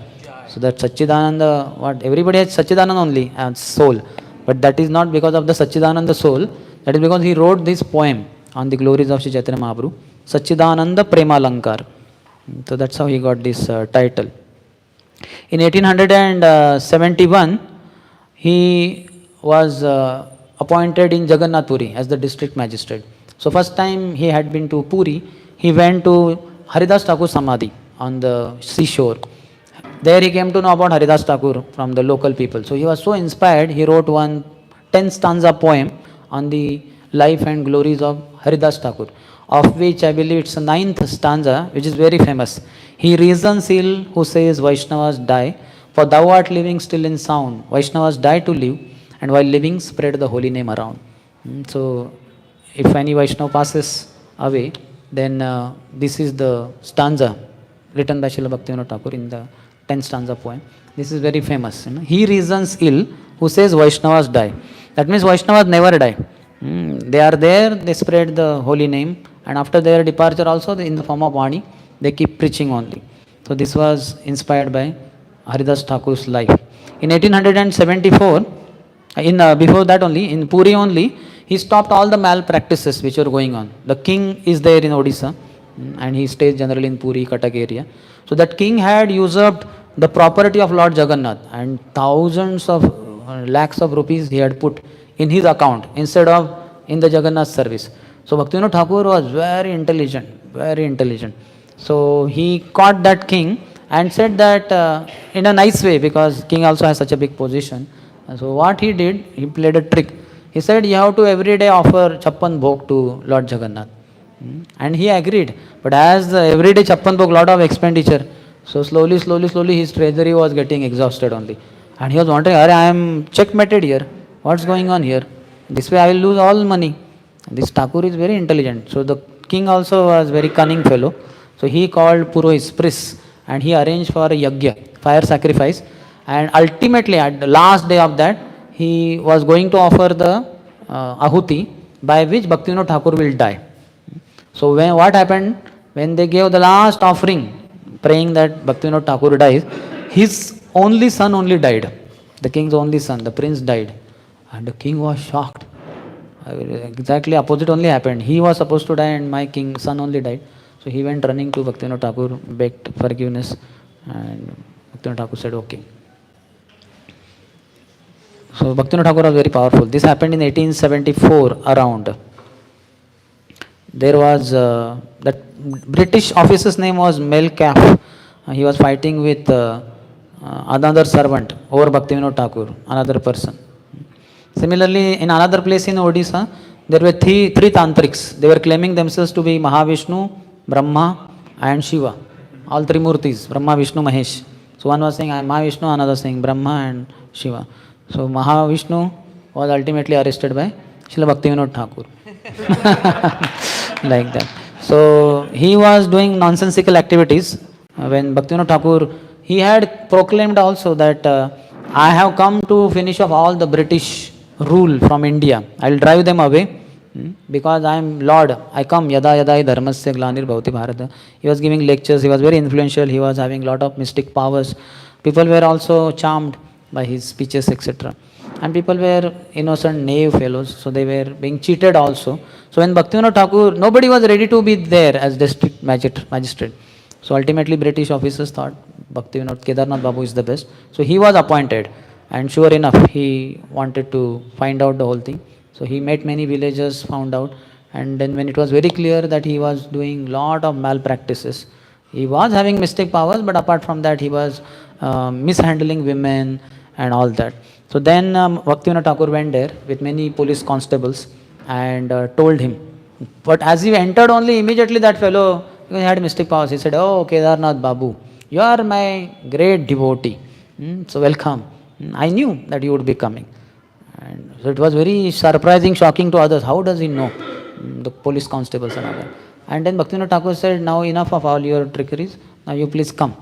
So that Sachidananda, what everybody has Sachidananda only as soul. But that is not because of the Sachidananda soul, that is because he wrote this poem on the glories of Sri Chaitanya Mahaprabhu, Sachidananda Premalankar. So that's how he got this title. In 1871, he was appointed in Jagannath Puri as the district magistrate. So first time he had been to Puri, he went to Haridas Thakur Samadhi on the seashore. There he came to know about Haridas Thakur from the local people. So he was so inspired, he wrote one 10-stanza poem on the life and glories of Haridas Thakur, of which I believe it's the 9th stanza, which is very famous. He reasons ill who says Vaishnavas die, for thou art living still in sound. Vaishnavas die to live, and while living spread the holy name around. So if any Vaishnava passes away, then this is the stanza written by Srila Bhaktivinoda Thakur in the 10th stanza poem. This is very famous. He reasons ill who says Vaishnavas die. That means Vaishnavas never die. They are there, they spread the holy name, and after their departure also, in the form of Vani, they keep preaching only. So this was inspired by Haridas Thakur's life. In 1874, before that only, in Puri only, he stopped all the malpractices which were going on. The king is there in Odisha, and he stays generally in Puri, Cuttack area. So that king had usurped the property of Lord Jagannath, and thousands of lakhs of rupees he had put in his account instead of in the Jagannath service. So Bhaktivinoda Thakur was very intelligent, very intelligent. So he caught that king and said that in a nice way, because king also has such a big position. And so what he did, he played a trick. He said you have to every day offer chappan bhog to Lord Jagannath. And he agreed. But as every day chappan bhog, lot of expenditure. So slowly his treasury was getting exhausted only. And he was wondering, I am checkmated here. What's going on here? This way I will lose all money. This Thakur is very intelligent. So the king also was very cunning fellow. So he called Purohits, priests, and he arranged for a yagya, fire sacrifice. And ultimately, at the last day of that, he was going to offer the ahuti, by which Bhaktivinoda Thakur will die. So what happened? When they gave the last offering, praying that Bhaktivinoda Thakur dies, his only son only died. The king's only son, the prince died. And the king was shocked. Exactly opposite only happened. He was supposed to die and my king's son only died. So he went running to Bhaktivinoda Thakur, begged forgiveness, and Bhaktivinoda Thakur said, okay. So Bhaktivinoda Thakur was very powerful. This happened in 1874 around. There was that British officer's name was Melcalf. He was fighting with another servant over Bhaktivinoda Thakur, another person. Similarly, in another place in Odisha, there were three tantrics. They were claiming themselves to be Mahavishnu, Brahma, and Shiva. All three murtis, Brahma, Vishnu, Mahesh. So one was saying I am Mahavishnu, another saying Brahma and Shiva. So Mahavishnu was ultimately arrested by Srila Bhaktivinoda Thakur. Like that. So he was doing nonsensical activities. When Bhaktivinoda Thakur, he had proclaimed also that I have come to finish off all the British rule from India. I will drive them away because I am Lord. I come yada yada dharmasya glanir bhavati bharata. He was giving lectures. He was very influential. He was having lot of mystic powers. People were also charmed by his speeches, etc. And people were innocent, naive fellows, so they were being cheated also. So when Bhaktivinoda Thakur, nobody was ready to be there as district magistrate. So ultimately British officers thought Bhaktivinoda Kedarnath Babu is the best. So he was appointed, and sure enough, he wanted to find out the whole thing. So he met many villagers, found out, and then when it was very clear that he was doing lot of malpractices, he was having mystic powers, but apart from that, he was mishandling women and all that. So then Bhaktivinoda Thakur went there with many police constables and told him. But as he entered only, immediately that fellow, he had mystic powers. He said, oh, Kedarnath Babu, You are my great devotee. So welcome. I knew that you would be coming. And so it was very surprising, shocking to others. How does he know? The police constables and all that. And then Bhaktivinoda Thakur said, now enough of all your trickeries. Now you please come.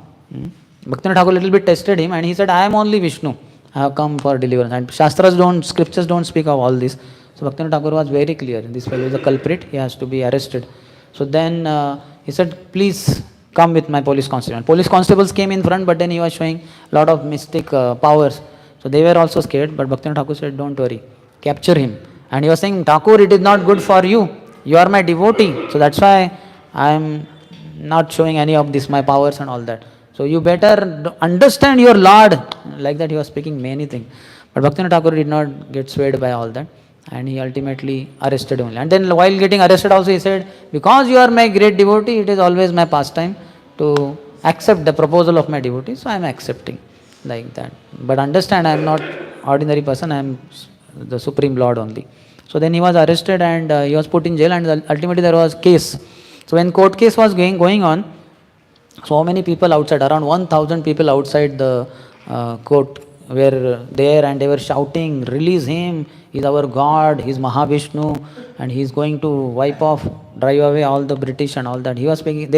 Bhaktivinoda Thakur little bit tested him and he said, I am only Vishnu. I have come for deliverance. And scriptures don't speak of all this. So Bhaktivinoda Thakur was very clear. This fellow is a culprit. He has to be arrested. So then he said, please come with my police constable. Police constables came in front, but then he was showing a lot of mystic powers. So they were also scared, but Bhaktivinoda Thakur said, don't worry, capture him. And he was saying, Thakur, it is not good for you. You are my devotee. So that's why I am not showing any of this, my powers and all that. So you better understand your Lord. Like that he was speaking many things. But Bhaktivinoda Thakur did not get swayed by all that. And he ultimately arrested only. And then while getting arrested also he said, because you are my great devotee, it is always my pastime to accept the proposal of my devotee. So I am accepting like that. But understand, I am not ordinary person, I am the Supreme Lord only. So then he was arrested and he was put in jail, and ultimately there was case. So when court case was going on, so many people outside, around 1,000 people outside the court were there, and they were shouting, release him, he's our God, he's Mahavishnu, and he's going to drive away all the British and all that. They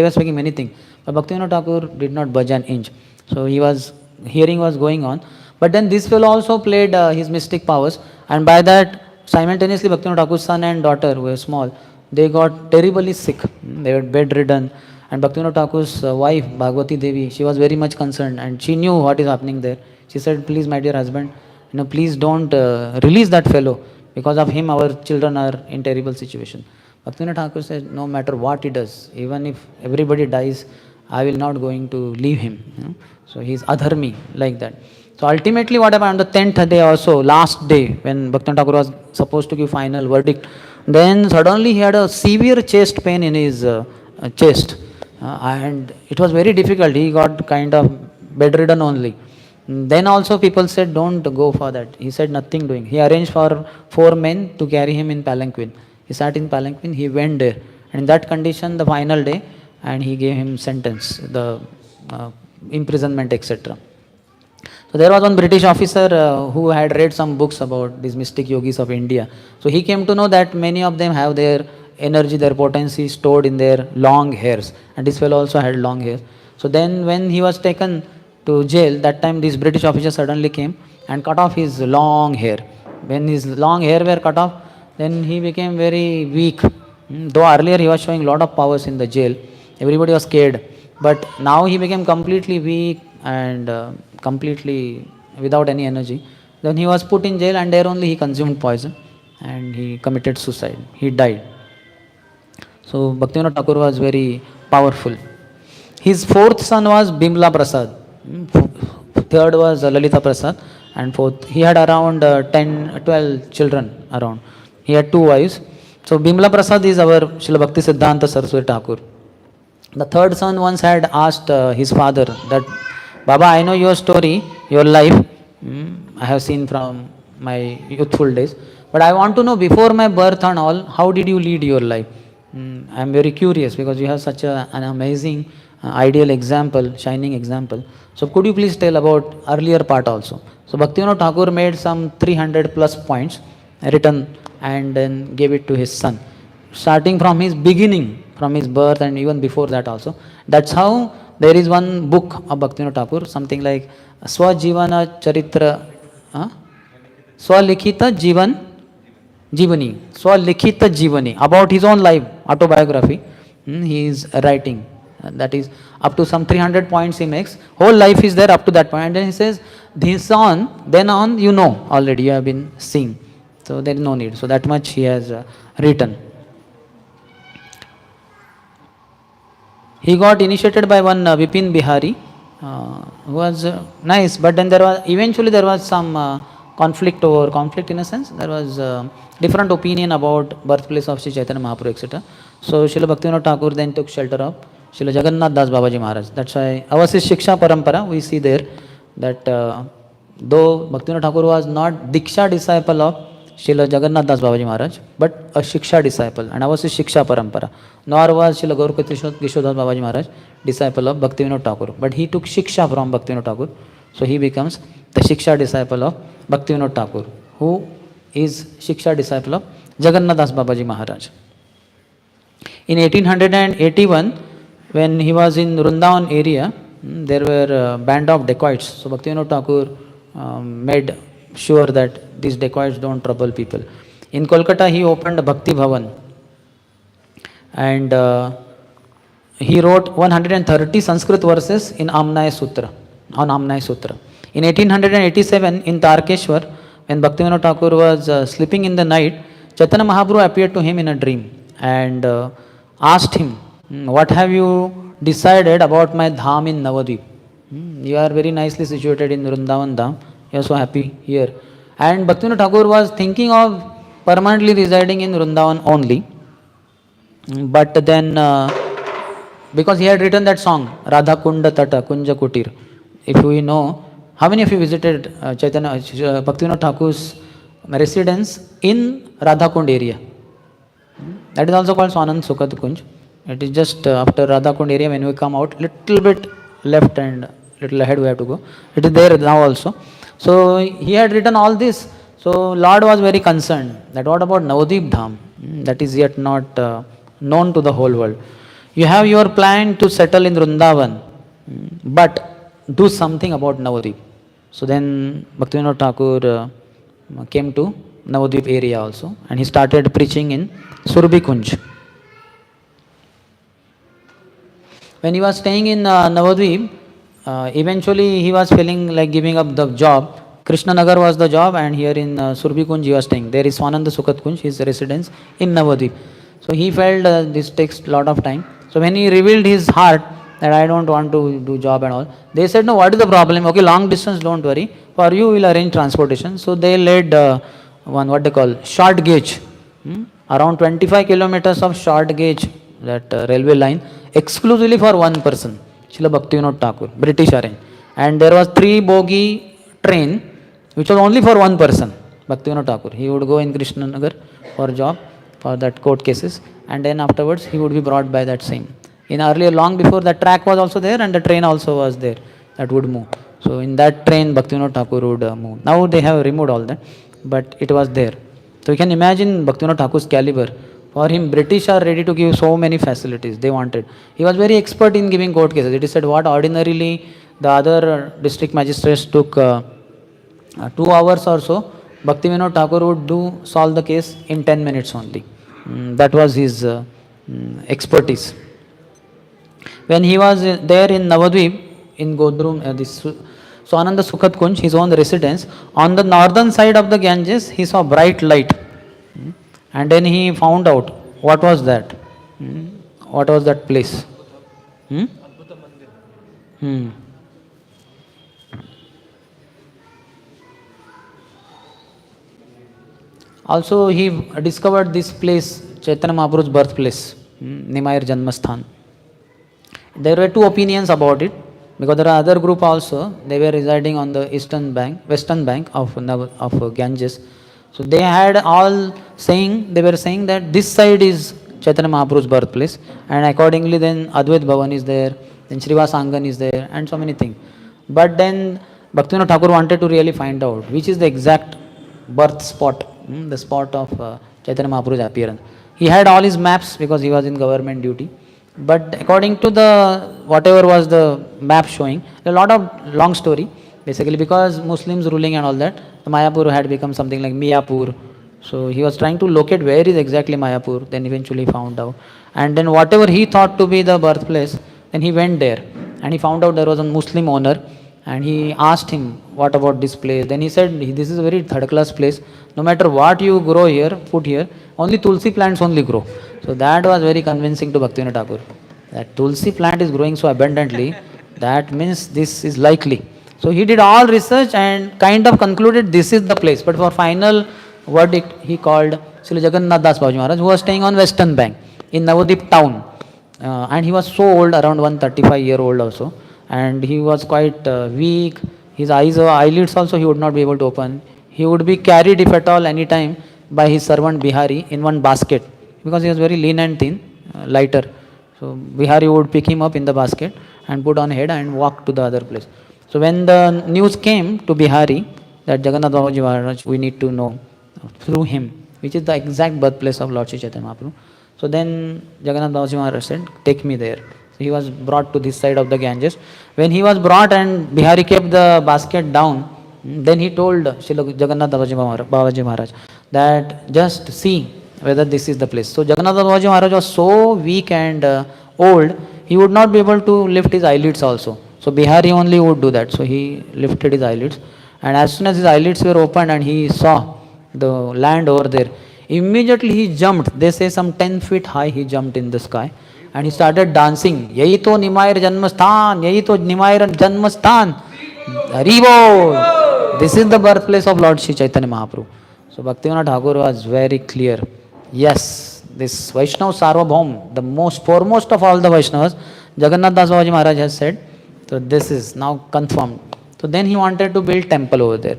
were speaking many things. But Bhaktivinoda Thakur did not budge an inch. So hearing was going on. But then this fellow also played his mystic powers, and by that simultaneously Bhaktivinoda Thakur's son and daughter, who were small, they got terribly sick. They were bedridden. And Bhaktivinoda Thakur's wife, Bhagwati Devi, she was very much concerned, and she knew what is happening there. She said, please, my dear husband, please don't release that fellow. Because of him, our children are in terrible situation. Bhaktivinoda Thakur said, no matter what he does, even if everybody dies, I will not going to leave him. So he is adharmi, like that. So ultimately what happened on the 10th day also, last day, when Bhaktivinoda Thakur was supposed to give final verdict, then suddenly he had a severe chest pain in his chest. And it was very difficult. He got kind of bedridden only. Then also people said, don't go for that. He said, nothing doing. He arranged for 4 men to carry him in palanquin. He sat in palanquin, he went there. And in that condition, the final day, and he gave him sentence, the imprisonment, etc. So there was one British officer who had read some books about these mystic yogis of India. So he came to know that many of them have their energy, their potency stored in their long hairs. And this fellow also had long hair. So then when he was taken to jail, that time this British officer suddenly came and cut off his long hair. When his long hair were cut off, then he became very weak. Though earlier he was showing a lot of powers in the jail, everybody was scared. But now he became completely weak and completely without any energy. Then he was put in jail, and there only he consumed poison and he committed suicide. He died. So Bhaktivinoda Thakur was very powerful. His 4th son was Bimla Prasad. 3rd was Lalita Prasad, and 4th, he had around 12 children around. He had 2 wives. So Bimla Prasad is our Srila Bhakti Siddhanta Saraswati Thakur. The 3rd son once had asked his father that, Baba, I know your story, your life, I have seen from my youthful days, but I want to know before my birth and all, how did you lead your life? I am very curious because you have such an amazing, ideal example, shining example. So could you please tell about earlier part also? So Bhaktivinoda Thakur made some 300 plus points written and then gave it to his son, starting from his beginning, from his birth and even before that also. That's how there is one book of Bhaktivinoda Thakur, something like Swajivana Charitra, Swalikhita Jivani, Swalikhita Jivani, about his own life, autobiography, he is writing. That is up to some 300 points he makes. Whole life is there up to that point. And then he says, this on, then on, you know already, you have been seeing. So there is no need. So that much he has written. He got initiated by one Vipin Bihari, who was nice, but then eventually there was some conflict in a sense. There was different opinion about birthplace of Sri Chaitanya Mahaprabhu, etc. So Srila Bhaktivinoda Thakur then took shelter of Srila Jagannath Das Babaji Maharaj. That's why Avasis Shiksha Parampara, we see there that though Bhaktivinoda Thakur was not Diksha disciple of Srila Jagannath Das Babaji Maharaj, but a Shiksha disciple, and ours is Shiksha Parampara. Nor was Srila Gaur Kishodas Babaji Maharaj disciple of Bhaktivinoda Thakur, but he took Shiksha from Bhaktivinoda Thakur, so he becomes the Shiksha disciple of Bhaktivinoda Thakur, who is Shiksha disciple of Jagannath Das Babaji Maharaj. In 1881, when he was in Vrindavan area, there were a band of dacoits. So Bhaktivinoda Thakur made sure that these dacoits don't trouble people. In Kolkata, he opened a Bhakti Bhavan, and he wrote 130 Sanskrit verses in Amnaya Sutra, on Amnaya Sutra. In 1887, in Tarkeshwar, when Bhaktivinoda Thakur was sleeping in the night, Chaitanya Mahaprabhu appeared to him in a dream and asked him, what have you decided about my dham in Navadvip? You are very nicely situated in Vrindavan Dham. You are so happy here. And Bhaktivinoda Thakur was thinking of permanently residing in Vrindavan only. But then, because he had written that song, Radha Kunda Tata Kunja Kutir. If you know, how many of you visited Bhaktivinoda Thakur's residence in Radha Kund area? That is also called Swanand Sukhat Kunj. It is just after Radha Kund area. When we come out, little bit left and little ahead we have to go. It is there now also. So he had written all this. So Lord was very concerned that what about Navadvip Dham? That is yet not known to the whole world. You have your plan to settle in Vrindavan, but do something about Navadvip. So then Bhaktivinoda Thakur came to Navadvip area also, and he started preaching in Surbi Kunj. When he was staying in Navadvip, eventually he was feeling like giving up the job. Krishnanagar was the job, and here in Surbi Kunj he was staying. There is Swananda Sukhat Kunj, his residence in Navadvip. So he felt this takes a lot of time. So when he revealed his heart that I don't want to do job and all, they said, no, what is the problem? Okay, long distance, don't worry. For you, we'll arrange transportation. So they laid one, what they call, short gauge. Around 25 kilometers of short gauge, that railway line, exclusively for one person, Srila Bhaktivinoda Thakur, British arranged. And there was 3-bogie train, which was only for one person, Bhaktivinoda Thakur. He would go in Krishnanagar for job, for that court cases, and then afterwards he would be brought by that same. In earlier, long before, the track was also there and the train also was there that would move. So in that train, Bhaktivinoda Thakur would move. Now they have removed all that, but it was there. So you can imagine Bhaktivinoda Thakur's caliber. For him, British are ready to give so many facilities they wanted. He was very expert in giving court cases. It is said what ordinarily the other district magistrates took 2 hours or so, Bhaktivinoda Thakur would solve the case in 10 minutes only. That was his expertise. When he was there in Navadvip, in Godrum, Swananda Sukhat Kunj, his own residence, on the northern side of the Ganges, he saw bright light. And then he found out what was that. What was that place? Also, he discovered this place, Chaitanya Mahaprabhu's birthplace, Nimayar Janmasthan. There were 2 opinions about it, because there are other group also. They were residing on the western bank of Ganges. So they had all saying, they were saying that this side is Chaitanya Mahaprabhu's birthplace, and accordingly then Advait Bhavan is there, then Srivas Angan is there, and so many things. But then Bhaktivinoda Thakur wanted to really find out which is the exact birth spot, the spot of Chaitanya Mahaprabhu's appearance. He had all his maps because he was in government duty. But according to the whatever was the map showing, a lot of long story, basically because Muslims ruling and all that, the Mayapur had become something like Miyapur. So he was trying to locate where is exactly Mayapur, then eventually found out. And then whatever he thought to be the birthplace, then he went there and he found out there was a Muslim owner, and he asked him, what about this place? Then he said, this is a very third class place. No matter what you grow here, put here, only Tulsi plants only grow. So that was very convincing to Bhaktivinoda Thakur. That Tulsi plant is growing so abundantly, that means this is likely. So he did all research and kind of concluded this is the place. But for final verdict, he called Srila Jagannath Das Babaji Maharaj, who was staying on Western Bank in Navadvip town. And he was so old, around 135-year-old also. And he was quite weak. His eyelids also he would not be able to open. he would be carried, if at all, any time, by his servant Bihari in one basket, because he was very lean and thin, lighter. So Bihari would pick him up in the basket and put on head and walk to the other place. So when the news came to Bihari that Jagannath Babaji Maharaj, we need to know through him, which is the exact birthplace of Lord Sri Chaitanya Mahaprabhu. So then Jagannath Babaji Maharaj said, take me there. So he was brought to this side of the Ganges. When he was brought and Bihari kept the basket down, then he told Srila Jagannath Babaji Maharaj that just see whether this is the place. So Jagannath Babaji Maharaj was so weak and old, he would not be able to lift his eyelids also. So Bihari only would do that. So he lifted his eyelids, and as soon as his eyelids were opened and he saw the land over there, immediately he jumped. They say some 10 feet high he jumped in the sky, and he started dancing. Yahi to Nimair Janmasthan, Yahi to Nimair Janmasthan, Haribo. This is the birthplace of Lord Sri Chaitanya Mahaprabhu. So Bhaktivinoda Thakur was very clear. Yes, this Vaishnava Sarvabhaum, the most foremost of all the Vaishnavas, Jagannath Das Babaji Maharaj has said, so this is now confirmed. So then he wanted to build temple over there.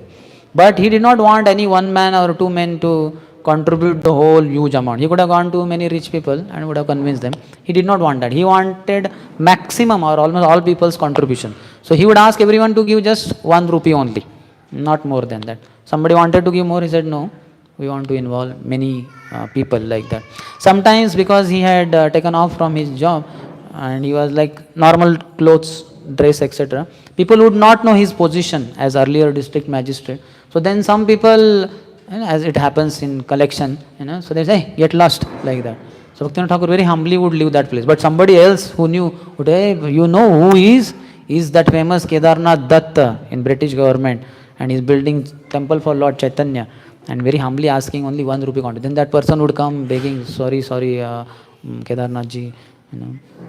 But he did not want any one man or two men to contribute the whole huge amount. He could have gone to many rich people and would have convinced them. He did not want that. He wanted maximum or almost all people's contribution. So he would ask everyone to give just 1 rupee only, not more than that. Somebody wanted to give more, he said no, we want to involve many people like that. Sometimes because he had taken off from his job and he was like normal clothes, dress, etc., people would not know his position as earlier district magistrate. So then some people, as it happens in collection, so they say, hey, get lost, like that. So Bhaktivinoda Thakur very humbly would leave that place. But somebody else who knew would, hey, you know who is that famous Kedarnath Datta in British government, and he's building temple for Lord Chaitanya, and very humbly asking only 1 rupee contribution. Then that person would come begging, sorry, Kedarnath ji,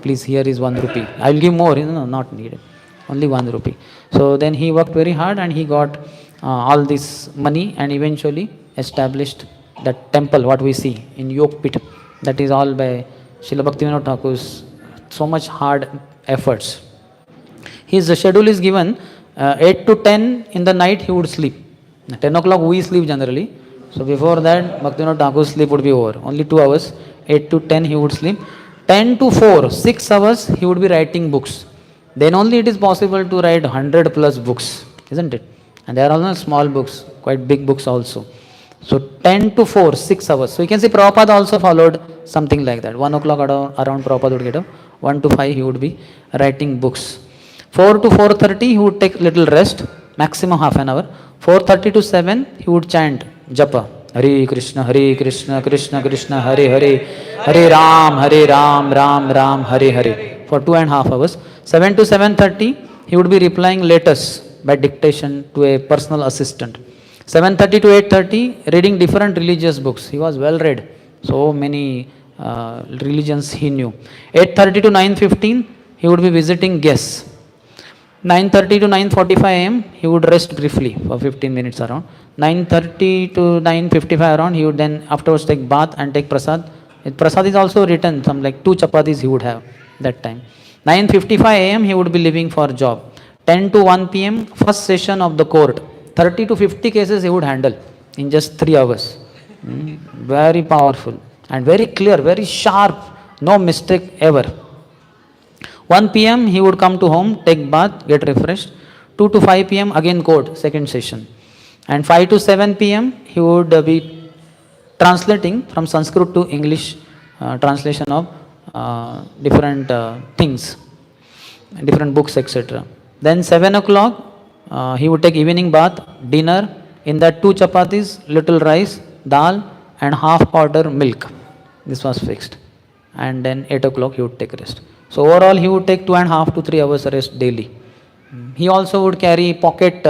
please, here is 1 rupee. I will give more, not needed. Only 1 rupee. So then he worked very hard and he got all this money and eventually established that temple, what we see in Yogpit. That is all by Srila Bhaktivinoda Thakur's so much hard efforts. His schedule is given 8 to 10 in the night he would sleep. 10 o'clock we sleep generally. So before that Bhaktivinoda Thakur's sleep would be over. Only 2 hours. 8 to 10 he would sleep. 10 to 4, 6 hours he would be writing books. Then only it is possible to write 100 plus books, isn't it? And there are also small books, quite big books also. So 10 to 4, 6 hours. So you can see Prabhupada also followed something like that. 1 o'clock around Prabhupada would get up. 1 to 5 he would be writing books. 4 to 4:30 he would take little rest, maximum half an hour. 4:30 to 7 he would chant Japa. Hare Krishna, Krishna Krishna, Hare Hare, Hare Ram, Ram Ram, Hare Hare, for 2.5 hours. 7 to 7:30 he would be replying letters by dictation to a personal assistant. 7:30 to 8:30 reading different religious books. He was well read. So many religions he knew. 8:30 to 9:15 he would be visiting guests. 9:30 to 9:45 am he would rest briefly for 15 minutes around. 9:30 to 9:55 around he would then afterwards take bath and take prasad. Prasad is also written, some like 2 chapatis he would have that time. 9:55 am he would be leaving for job. 10 to 1 pm first session of the court. 30 to 50 cases he would handle in just 3 hours. Very powerful and very clear, very sharp, no mistake ever. 1 pm he would come to home, take bath, get refreshed. 2 to 5 pm again court, second session. And 5 to 7 pm he would be translating from Sanskrit to English, translation of different things, different books, etc. Then 7 o'clock he would take evening bath, dinner, in that 2 chapatis, little rice, dal and half powder milk. This was fixed. And then 8 o'clock he would take rest. So overall he would take 2.5 to 3 hours rest daily. He also would carry pocket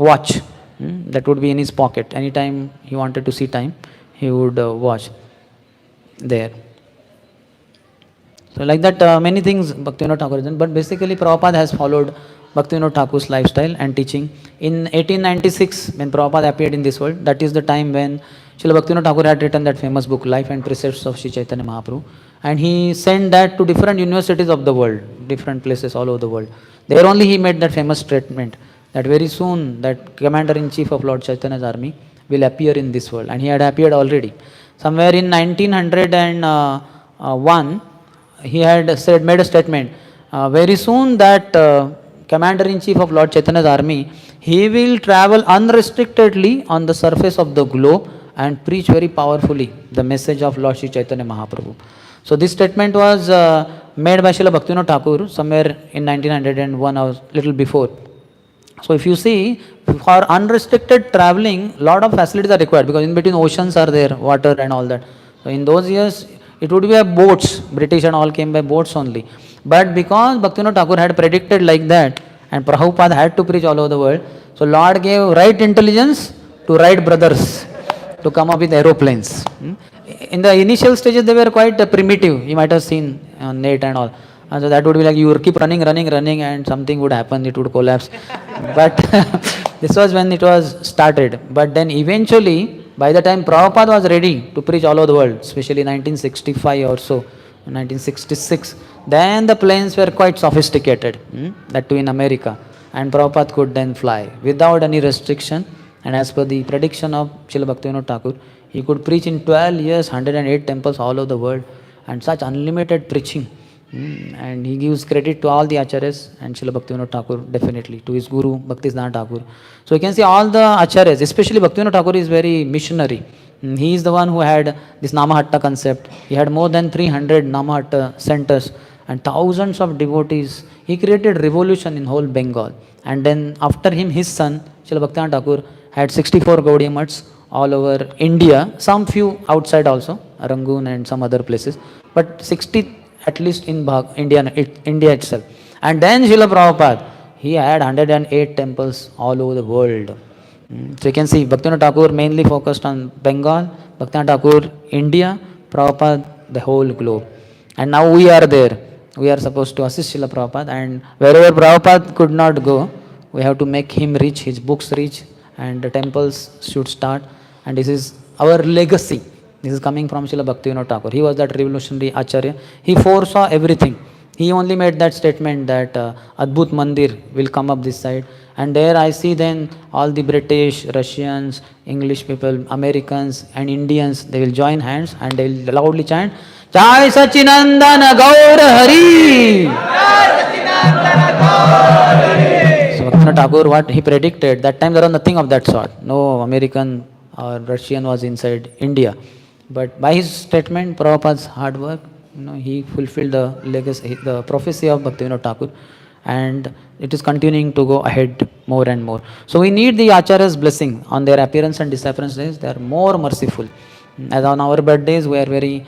watch. That would be in his pocket. Anytime he wanted to see time, he would watch there. So like that many things Bhaktivinoda Thakur has done. But basically Prabhupada has followed Bhaktivinoda Thakur's lifestyle and teaching. In 1896 when Prabhupada appeared in this world, that is the time when Srila Bhaktivinoda Thakur had written that famous book, Life and Precepts of Sri Chaitanya Mahaprabhu. And he sent that to different universities of the world, different places all over the world. There only he made that famous statement that very soon that commander-in-chief of Lord Chaitanya's army will appear in this world. And he had appeared already. Somewhere in 1901, he had made a statement, very soon that commander-in-chief of Lord Chaitanya's army, he will travel unrestrictedly on the surface of the globe and preach very powerfully the message of Lord Sri Chaitanya Mahaprabhu. So this statement was made by Srila Bhaktivinoda Thakur somewhere in 1901 or little before. So if you see, for unrestricted traveling, lot of facilities are required because in between oceans are there, water and all that. So in those years, it would be a boats. British and all came by boats only. But because Bhaktivinoda Thakur had predicted like that, and Prabhupada had to preach all over the world, so Lord gave right intelligence to right brothers to come up with aeroplanes. In the initial stages, they were quite primitive. You might have seen on net and all. And so that would be like you keep running, and something would happen, it would collapse. But this was when it was started. But then eventually, by the time Prabhupada was ready to preach all over the world, especially 1965 or so, 1966, then the planes were quite sophisticated, that too in America. And Prabhupada could then fly without any restriction. And as per the prediction of Srila Bhaktivinoda Thakur, he could preach in 12 years, 108 temples all over the world, and such unlimited preaching. And he gives credit to all the acharyas and Srila Bhaktivinoda Thakur, definitely, to his guru, Bhaktisiddhanta Thakur. So you can see all the acharyas, especially Bhaktivinoda Thakur is very missionary. He is the one who had this Namahatta concept. He had more than 300 Namahatta centers and thousands of devotees. He created revolution in whole Bengal. And then after him, his son, Srila Bhaktivinoda Thakur, had 64 Gaudiya Maths all over India, some few outside also, Rangoon and some other places, but 60 at least in India itself. And then Srila Prabhupada, he had 108 temples all over the world. So you can see Bhaktivinoda Thakur mainly focused on Bengal, Bhaktivinoda Thakur India, Prabhupada the whole globe. And now we are there. We are supposed to assist Srila Prabhupada, and wherever Prabhupada could not go, we have to make him rich, his books rich, and the temples should start. And this is our legacy. This is coming from Srila Bhaktivinoda Thakur. He was that revolutionary acharya. He foresaw everything. He only made that statement that Adbhut Mandir will come up this side. And there I see then all the British, Russians, English people, Americans and Indians, they will join hands and they will loudly chant, Jai Sachinandana Gaur Hari! So Bhaktivinoda Thakur, what he predicted, that time there was nothing of that sort. No American or Russian was inside India. But by his statement, Prabhupada's hard work, he fulfilled the legacy, the prophecy of Bhaktivinoda Thakur, and it is continuing to go ahead more and more. So we need the Acharya's blessing on their appearance and disappearance days. They are more merciful. As on our birthdays, we are very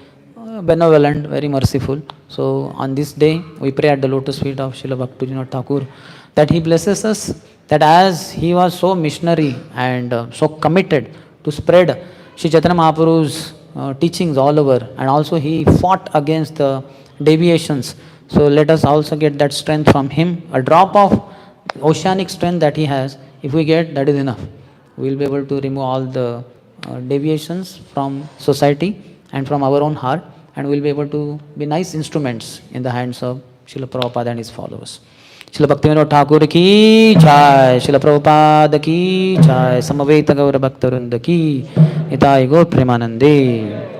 benevolent, very merciful. So on this day, we pray at the lotus feet of Srila Bhaktivinoda Thakur that he blesses us, that as he was so missionary and so committed to spread Sri Chaitanya Mahaprabhu's teachings all over, and also he fought against the deviations. So let us also get that strength from him. A drop of oceanic strength that he has, if we get, that is enough. We will be able to remove all the deviations from society and from our own heart, and we will be able to be nice instruments in the hands of Srila Prabhupada and his followers. Srila Bhaktivinoda Thakur ki jai, Srila Prabhupada ki jai, Samaveta Gaura Bhaktarunda ki, Nitai Gaur Premanande.